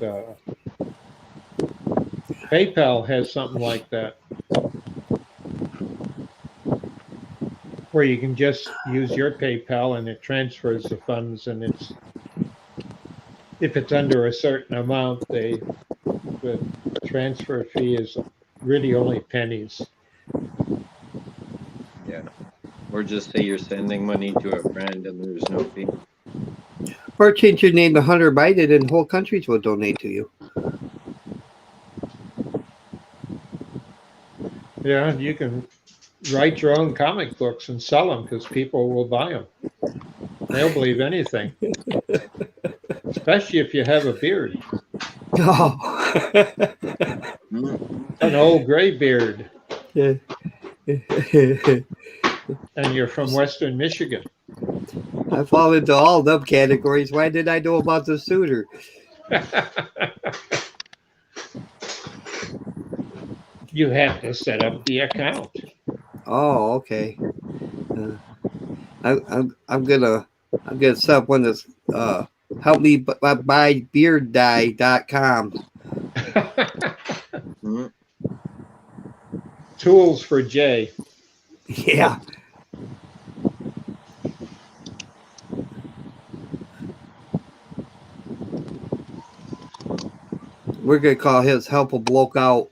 PayPal has something like that, where you can just use your PayPal and it transfers the funds, and if it's under a certain amount, the transfer fee is really only pennies. Yeah. Or just say you're sending money to a friend and there's no fee. Or change your name to Hunter Biden and whole countries will donate to you. Yeah, you can write your own comic books and sell them because people will buy them. They'll believe anything, especially if you have a beard, Oh. an old gray beard, Yeah. and you're from Western Michigan. I fall into all them categories. Why did I know about the suitor? You have to set up the account. Oh, okay. I'm gonna set up one that's help me buy bearddye.com. Tools for Jay. Yeah. We're gonna call his help a bloke out.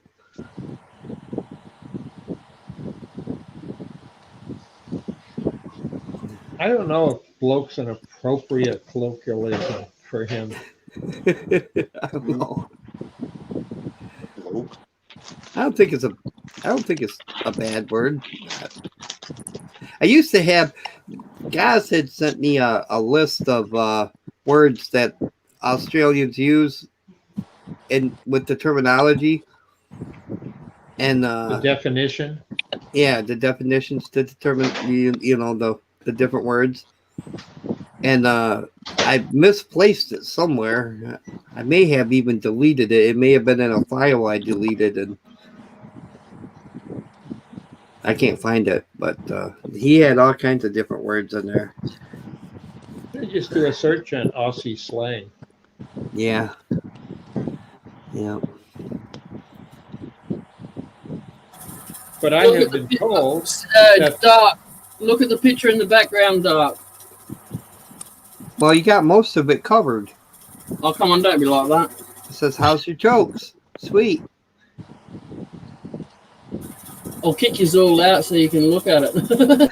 I don't know if bloke's an appropriate colloquialism for him. I don't know. I don't think it's a bad word. I used to have guys had sent me a list of words that Australians use with the terminology and The definition. yeah, the definitions to determine the different words. And I misplaced it somewhere. I may have even deleted it. It may have been in a file I deleted, and I can't find it. But he had all kinds of different words in there. I just do a search on Aussie slang. Yeah. Yeah. But I have been told that Dark. Look at the picture in the background, Dark. Well, you got most of it covered. Oh, come on, don't be like that. It says, "How's your jokes?" Sweet. I'll kick yours all out so you can look at it.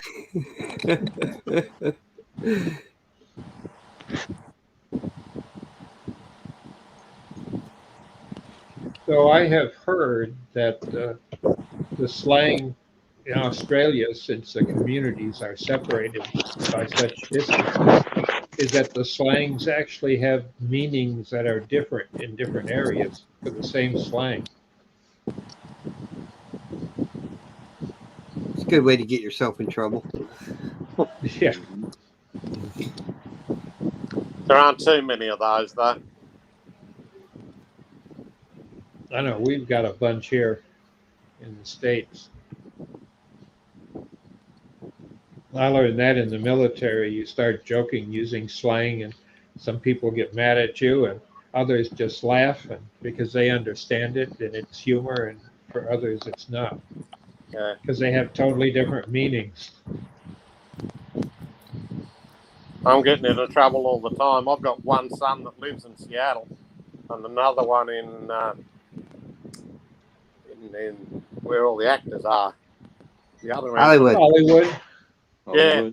So I have heard that the slang in Australia, since the communities are separated by such distance, is that the slangs actually have meanings that are different in different areas for the same slang. It's a good way to get yourself in trouble. Yeah. There aren't too many of those, though. I know we've got a bunch here in the States. I learned that in the military. You start joking using slang, and some people get mad at you, and others just laugh because they understand it and it's humor, and for others it's not. Because they have totally different meanings. I'm getting into trouble all the time. I've got one son that lives in Seattle, and another one in where all the actors are. The other end. Hollywood. Yeah.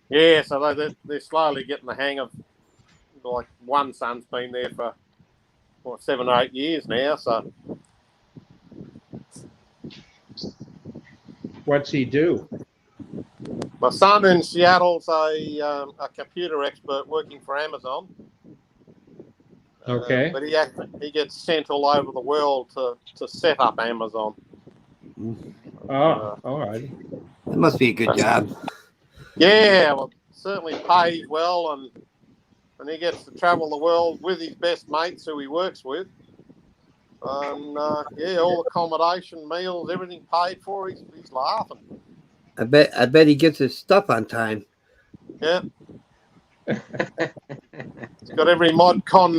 Yeah, so they're slowly getting the hang of, like, one son's been there for 7 or 8 years now. So What's he do? my son in Seattle's a computer expert working for Amazon. Okay. But he gets sent all over the world to set up Amazon. Oh, all right. That must be a good job. Yeah, well, certainly pays well, and he gets to travel the world with his best mates who he works with. And yeah, all accommodation, meals, everything paid for. He's laughing. I bet he gets his stuff on time. Yeah. He's got every mod con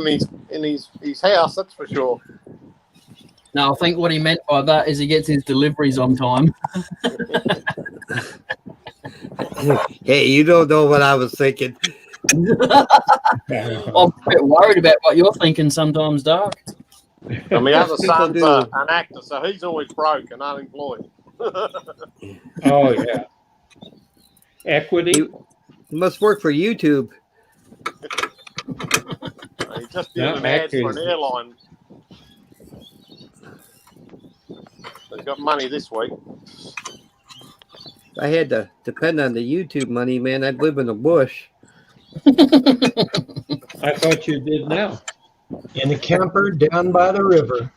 in his house, that's for sure. No, I think what he meant by that is he gets his deliveries on time. Hey, you don't know what I was thinking. I'm a bit worried about what you're thinking sometimes, Doc. And my other People son's do. an actor, so he's always broke and unemployed. Oh yeah. Equity. You must work for YouTube. He just did an ad for an airline. He's got money this week. If I had to depend on the YouTube money, man, I'd live in the bush. I thought you did now. In a camper down by the river.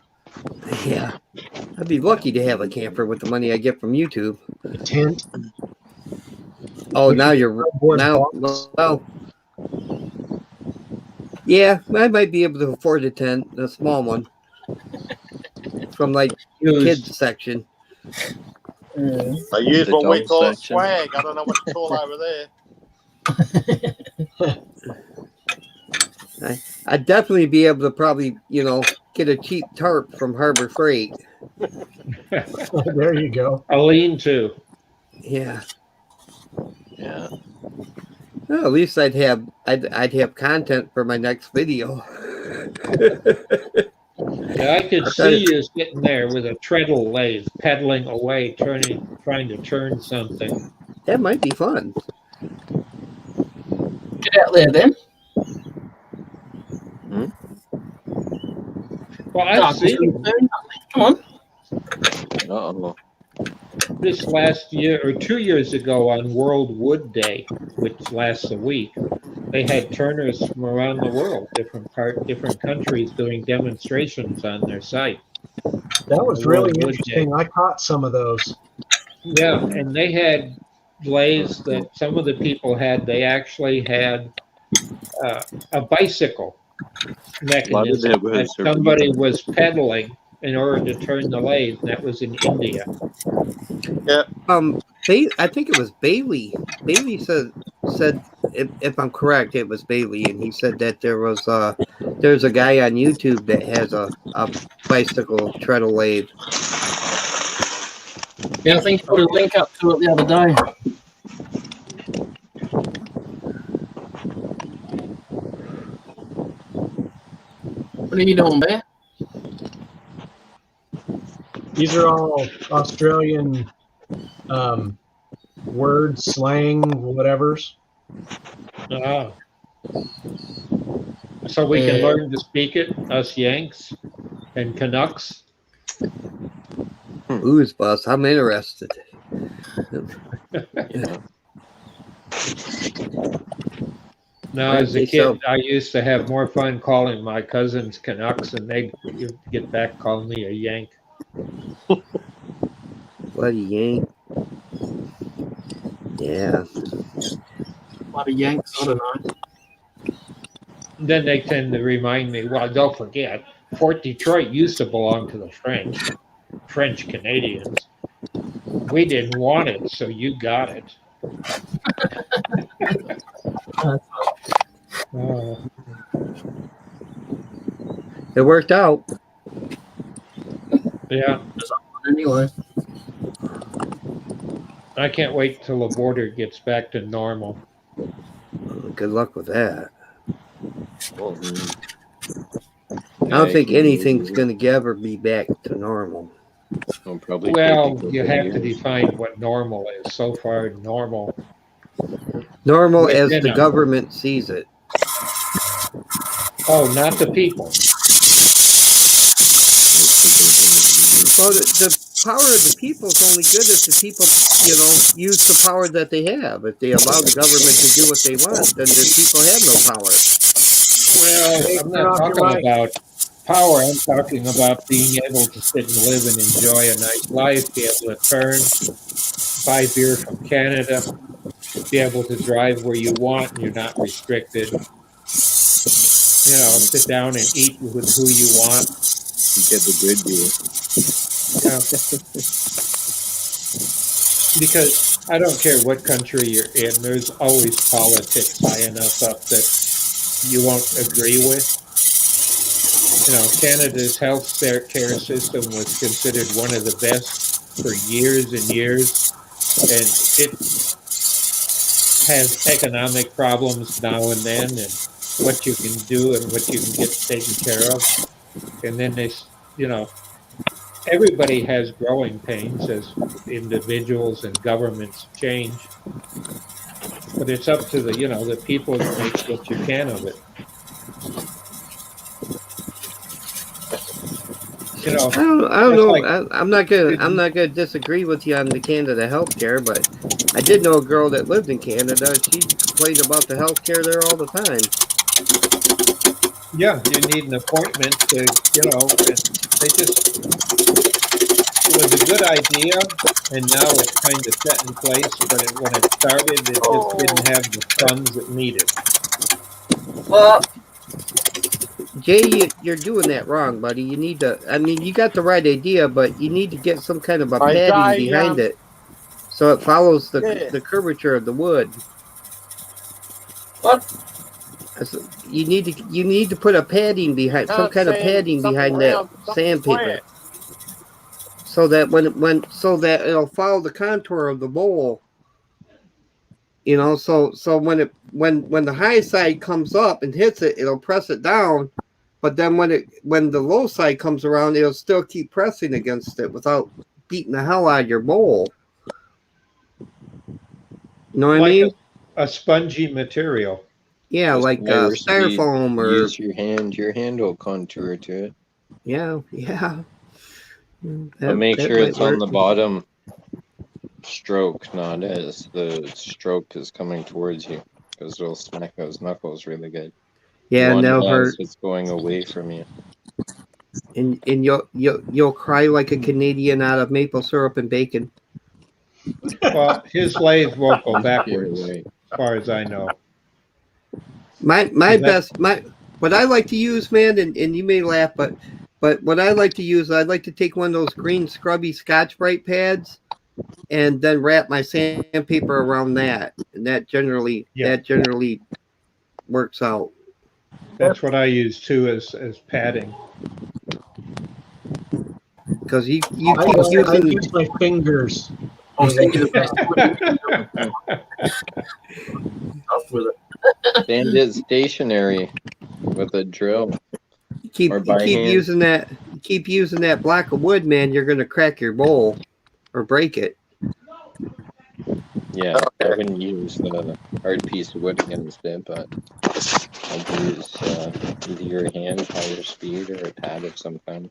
Yeah. I'd be lucky to have a camper with the money I get from YouTube. A tent. Oh, now you're now. Well, yeah, I might be able to afford a tent, a small one, from like kids section. They use The what we dog call section. swag. I don't know what you call over there. I'd definitely be able to probably, get a cheap tarp from Harbor Freight. There you go. A lean-to. Yeah. Yeah. Well, at least I'd have content for my next video. Yeah, I could see you sitting there with a treadle lathe, pedaling away, trying to turn something. That might be fun. Get out there, then. Well, I've Doc, seen come on. Uh-oh. this last year or 2 years ago on World Wood Day, which lasts a week. They had turners from around the world, different countries, doing demonstrations on their site. That was The really World Wood interesting. I caught some of those. Yeah, and they had lathes that some of the people had. They actually had a bicycle mechanism that somebody was pedaling in order to turn the lathe. That was in India. I think it was Bailey. Bailey said if I'm correct, it was Bailey, and he said that there's a guy on YouTube that has a bicycle treadle lathe. Yeah, I think you put a link up to it the other day. What are you doing, Bear? These are all Australian words, slang, whatevers. So we can learn to speak it, us Yanks and Canucks. Ooze bus. I'm interested. Now, as a kid, I used to have more fun calling my cousins Canucks, and they'd get back calling me a Yank. Bloody Yank. Yeah. Bloody Yanks, I don't know. Then they tend to remind me, well, don't forget, Fort Detroit used to belong to the French Canadians. We didn't want it, so you got it. It worked out. Yeah. Anyway. I can't wait till the border gets back to normal. Good luck with that. I don't think anything's going to ever be back to normal. Well, you have to define what normal is. So far, normal. Normal as the government sees it. Oh, not the people. Well, the power of the people is only good if the people, use the power that they have. If they allow the government to do what they want, then the people have no power. Well, I'm not talking about power. I'm talking about being able to sit and live and enjoy a nice life, be able to turn, buy beer from Canada, be able to drive where you want and you're not restricted. Sit down and eat with who you want. You get the good deal. Yeah. Because I don't care what country you're in, there's always politics high enough up that you won't agree with. Canada's health care system was considered one of the best for years and years, and has economic problems now and then, and what you can do and what you can get taken care of. And then everybody has growing pains as individuals and governments change. But it's up to the people to make what you can of it. I don't know. like- I'm not gonna disagree with you on the Canada healthcare, but I did know a girl that lived in Canada. She complained about the healthcare there all the time. Yeah, you need an appointment to, it was a good idea, and now it's kind of set in place, but when it started, it just didn't have the funds it needed. Well, Jay, you're doing that wrong, buddy. You need to. I mean, you got the right idea, but you need to get some kind of a Hey, padding Jay, behind it, so it follows Yeah. the curvature of the wood. what? You need to put a padding behind, some kind of padding behind that sandpaper, so that so that it'll follow the contour of the bowl. So when the high side comes up and hits it, it'll press it down. But then when the low side comes around, it'll still keep pressing against it without beating the hell out of your bowl. You know what I mean? A spongy material. Yeah, Just like worse, styrofoam or use your hand will contour to it. yeah. But make sure it's on the bottom stroke, not as the stroke is coming towards you, because it'll smack those knuckles really good. Yeah, and that'll hurt. It's going away from you. And you'll cry like a Canadian out of maple syrup and bacon. Well, his lathe won't go backwards, as far as I know. What I like to use, man, and you may laugh, but what I like to use, I'd like to take one of those green scrubby Scotch-Brite pads and then wrap my sandpaper around that, and that generally works out. That's what I use too as padding. Because you I keep using use my fingers. I'll send you the best. Off with it. Stand it stationary with a drill. keep Or by hand. using that block of wood, man, you're gonna crack your bowl or break it. Yeah, I wouldn't use the hard piece of wood against it, but I'd use either your hand, higher speed, or a pad of some kind.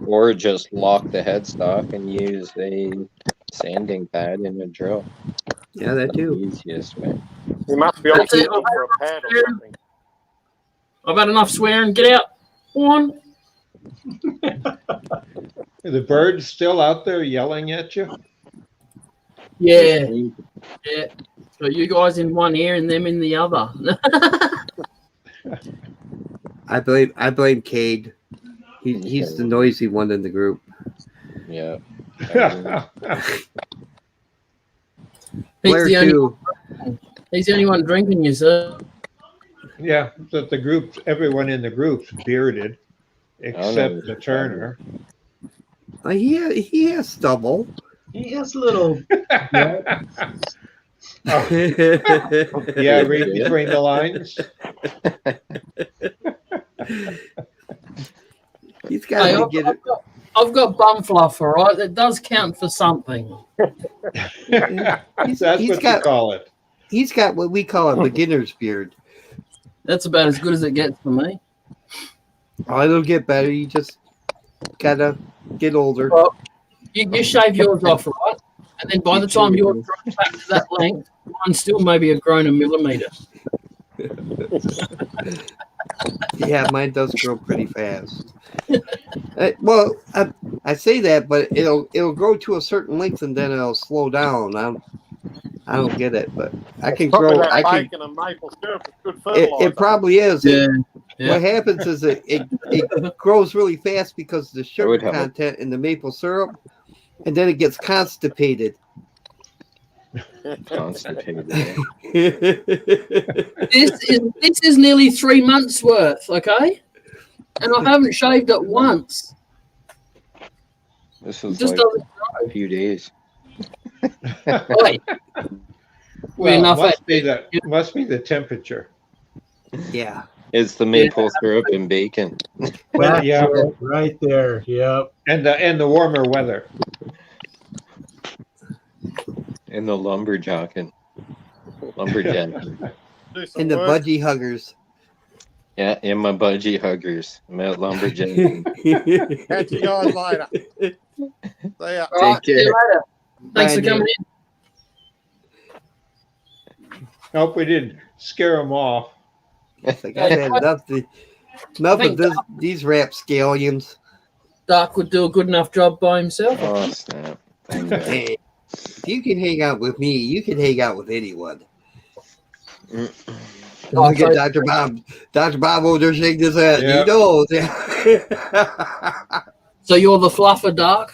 Or just lock the headstock and use a sanding pad and a drill. Yeah, that That's too. the easiest way. You must be on That's it. for a pad or something. I've had enough swearing. Get out. One. Are the birds still out there yelling at you? Yeah. Yeah. So you guys in one ear and them in the other. I blame Cade. He's the noisy one in the group. Yeah. Blair too. He's the only one drinking, you sir. Yeah, but everyone in the group's bearded, except the Turner. He has stubble. He has little. Yeah, read between the lines. He's got to get it. I've got bum fluff, all right. That does count for something. That's what you call it. He's got what we call a beginner's beard. That's about as good as it gets for me. Oh, it'll get better. You just gotta get older. Well, you shave yours off, right? And then by the time yours grows back to that length, mine still maybe have grown a millimeter. Yeah, mine does grow pretty fast. Well, I say that, but it'll grow to a certain length and then it'll slow down. I don't get it, but I can Probably grow. that I can. bacon and maple syrup is good fertilizer. It probably is. Yeah. What happens is it grows really fast because of the sugar would have content in the maple syrup, and then it gets constipated. Constipated. This is nearly 3 months worth, okay? And I haven't shaved it once. This is Just like doesn't a few days. Wait. Well, enough must be the temperature. Yeah. It's the maple syrup and bacon. Well, That's yeah, it, right there. Yep. and the warmer weather. And the lumberjacking. Lumberjacking. Do some And the work. budgie huggers. Yeah, and my budgie huggers. I'm out lumberjacking. Catch you guys later. See ya. All right, see care. you later. Thanks for Bye, coming Nick. in. Hope we didn't scare them off. It's like I've had enough of these rapscallions. Dark would do a good enough job by himself. Oh, snap. Thank God. Hey, if you can hang out with me, you can hang out with anyone. Look at Dr. Bob. Dr. Bob over there shaking his head. Yeah. He knows. So you're the fluffer, Dark?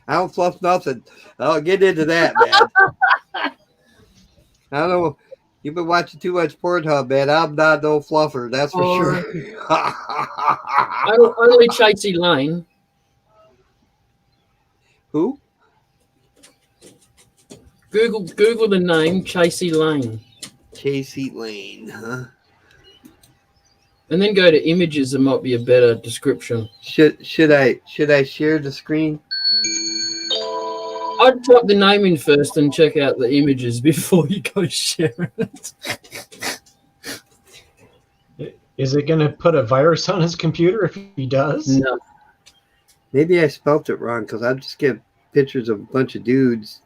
I don't fluff nothing. I'll get into that, man. I don't know. You've been watching too much Pornhub, man. I'm not no fluffer, that's for sure. Only Chasey Lane. Who? Google the name Chasey Lane. Chasey Lane, huh? And then go to images. There might be a better description. Should I share the screen? I'd type the name in first and check out the images before you go share it. Is it going to put a virus on his computer if he does? No. Maybe I spelt it wrong because I just get pictures of a bunch of dudes.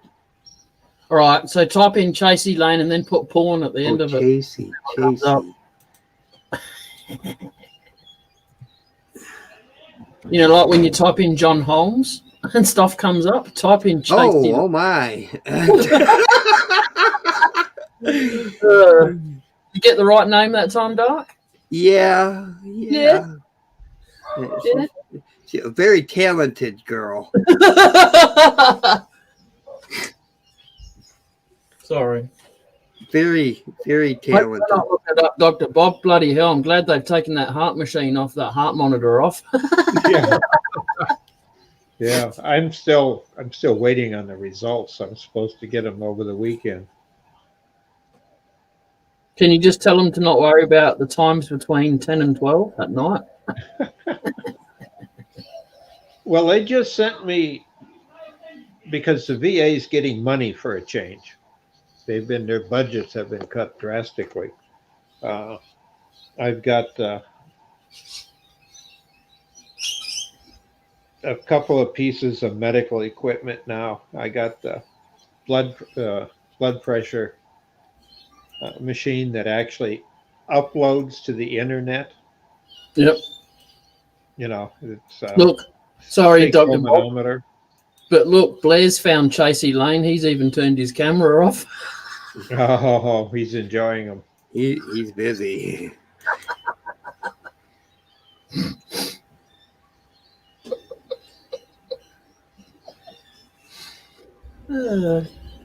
All right, so type in Chasey Lane and then put porn at the end of it. Chasey. You know, like when you type in John Holmes and stuff comes up, type in Chasey. Oh my. You get the right name that time, Dark? Yeah. She's a very talented girl. Sorry. Very, very I talented. looked it up, Dr. Bob. Bloody hell, I'm glad they've taken that heart machine off, that heart monitor off. Yeah. Yeah, I'm still waiting on the results. I'm supposed to get them over the weekend. Can you just tell them to not worry about the times between 10 and 12 at night? Well, they just sent me, because the VA is getting money for a change. Their budgets have been cut drastically. I've got a couple of pieces of medical equipment now. I got the blood pressure machine that actually uploads to the internet. Yep. You know, it's Look, sorry, Dr. Bob, thermometer. but look, Blair's found Chasey Lane. He's even turned his camera off. Oh, he's enjoying them. He's busy.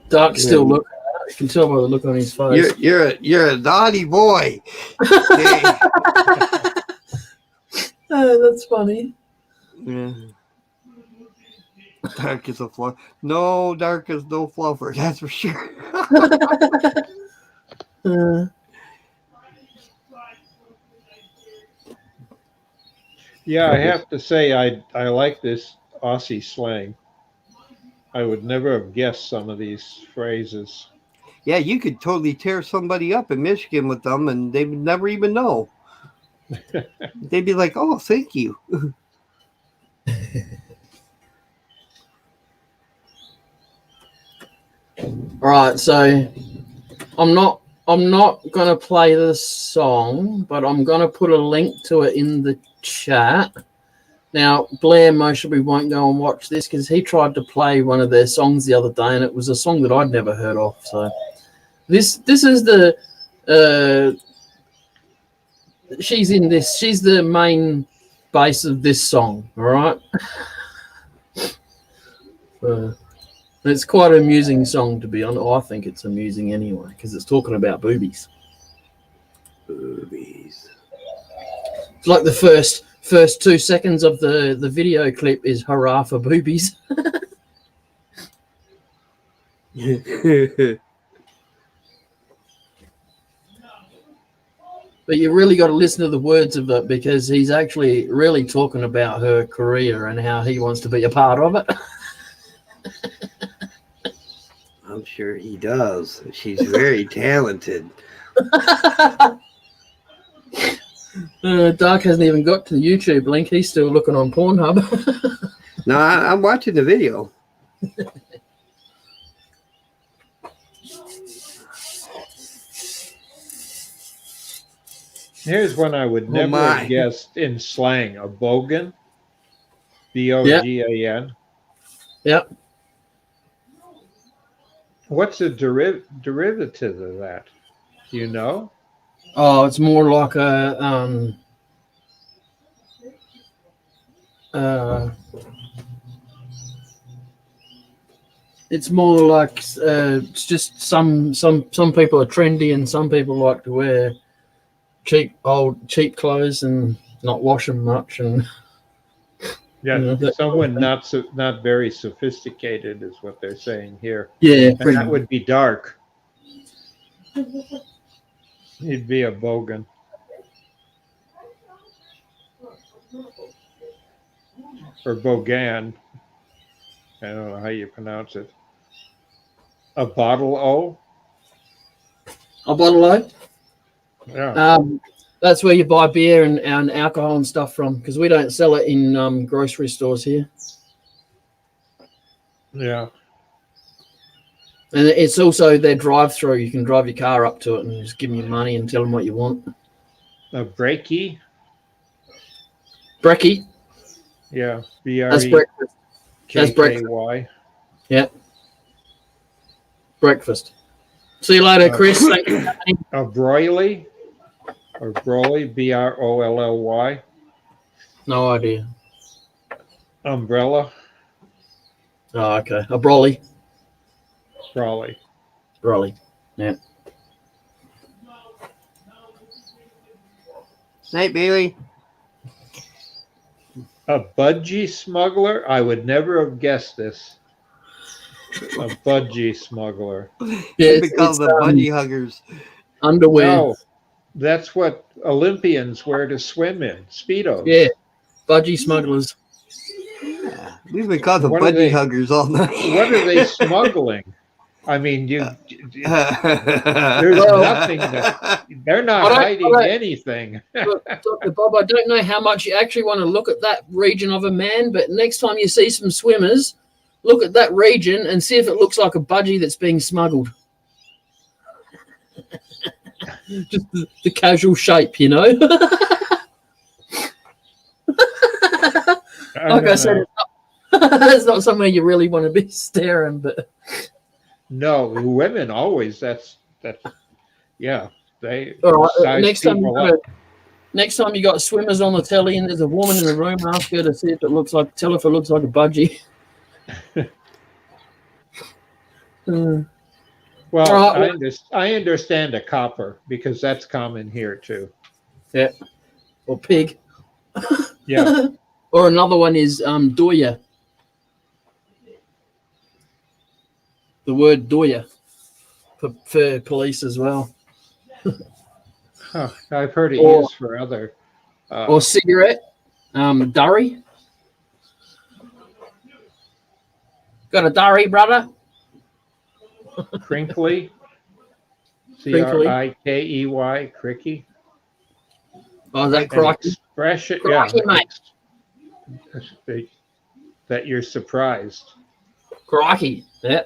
Dark's still looking. You can tell by the look on his face. You're a naughty boy. Oh, that's funny. Yeah. Dark is a fluff. No, Dark is no fluffer. That's for sure. Yeah, I have to say I like this Aussie slang. I would never have guessed some of these phrases. Yeah, you could totally tear somebody up in Michigan with them, and they would never even know. They'd be like, "Oh, thank you." All right, so I'm not gonna play the song, but I'm gonna put a link to it in the chat. Now, Blair mostly won't go and watch this because he tried to play one of their songs the other day, and it was a song that I'd never heard of. So this is the she's in this. She's the main bass of this song. All right. It's quite an amusing song, to be honest. I think it's amusing anyway because it's talking about boobies. Boobies. It's like the first 2 seconds of the video clip is hurrah for boobies. But you really got to listen to the words of it because he's actually really talking about her career and how he wants to be a part of it. I'm sure he does. She's very talented. Doc hasn't even got to the YouTube link. He's still looking on Pornhub. No, I'm watching the video. Here's one I would never have guessed in slang: a bogan, B-O-G-A-N. Yep. What's a derivative of that? Do you know? Oh, it's more like a it's more like it's just some people are trendy and some people like to wear cheap clothes and not wash them much, and yeah, someone not very sophisticated is what they're saying here. Yeah, and that would be dark. He'd be a bogan. Or bogan. I don't know how you pronounce it. A bottle O? A bottle O? Yeah. That's where you buy beer and alcohol and stuff from, because we don't sell it in grocery stores here. Yeah. And it's also their drive-through. You can drive your car up to it and just give them your money and tell them what you want. A breaky? Brekkie. Yeah. That's breakfast. That's breakfast. B-R-E-K-K-Y. Yeah. Breakfast. See you later, Chris. Thank you. A broily? Or broly? B-R-O-L-L-Y. No idea. Umbrella? Oh, okay. A brolly. Brolly. Brolly. Yeah. Night, Bailey. A budgie smuggler? I would never have guessed this. A budgie smuggler. Yeah, They call the budgie huggers. Underwear. No, that's what Olympians wear to swim in. Speedos. Yeah. Budgie smugglers. Yeah, we've been called the What are budgie they- huggers all night. What are they smuggling? I mean, there's Well- nothing that they're not hiding anything. Look, Dr. Bob, I don't know how much you actually want to look at that region of a man, but next time you see some swimmers, look at that region and see if it looks like a budgie that's being smuggled. Just the casual shape, you know? Like I said, it's not somewhere you really want to be staring, but no, women always. That's yeah. They all right. size Next time, people up. next time you got swimmers on the telly and there's a woman in the room, ask her to see if it looks like. Tell if it looks like a budgie. Well, all right. I understand a copper because that's common here too. Yeah, or pig. Yeah. Or another one is doya. The word doya for police as well. Huh, I've heard it Or- used for other. Or cigarette. Durry. Got a durry, brother? Crinkly. Crinkly. C-R-I-K-E-Y. Cricky. Oh, is that An crikey? expression, Crikey, mate. That you're surprised. Crikey. Yeah.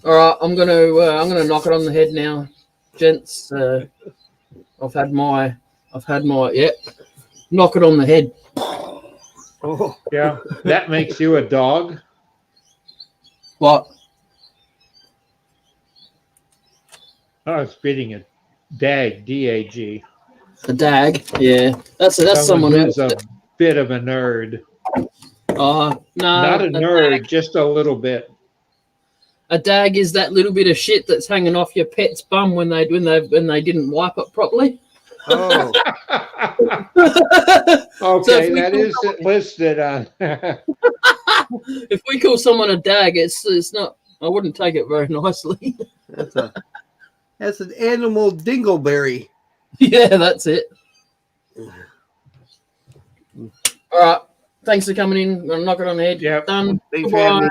All right, I'm gonna knock it on the head now, gents. I've had my knock it on the head. Oh, Yeah, that makes you a dog. What? I was reading a dag, D-A-G. A dag? Yeah, that's someone who's else. a bit of a nerd. No, Not a nerd, dag. just a little bit. A dag is that little bit of shit that's hanging off your pet's bum when they didn't wipe it properly. oh. Okay, if we that call is listed on. If we call someone a dag, it's not. I wouldn't take it very nicely. That's a That's an animal dingleberry. Yeah, that's it. All right. Thanks for coming in. I'm knocking on the head. Yep. Done. Thanks for Goodbye. having me.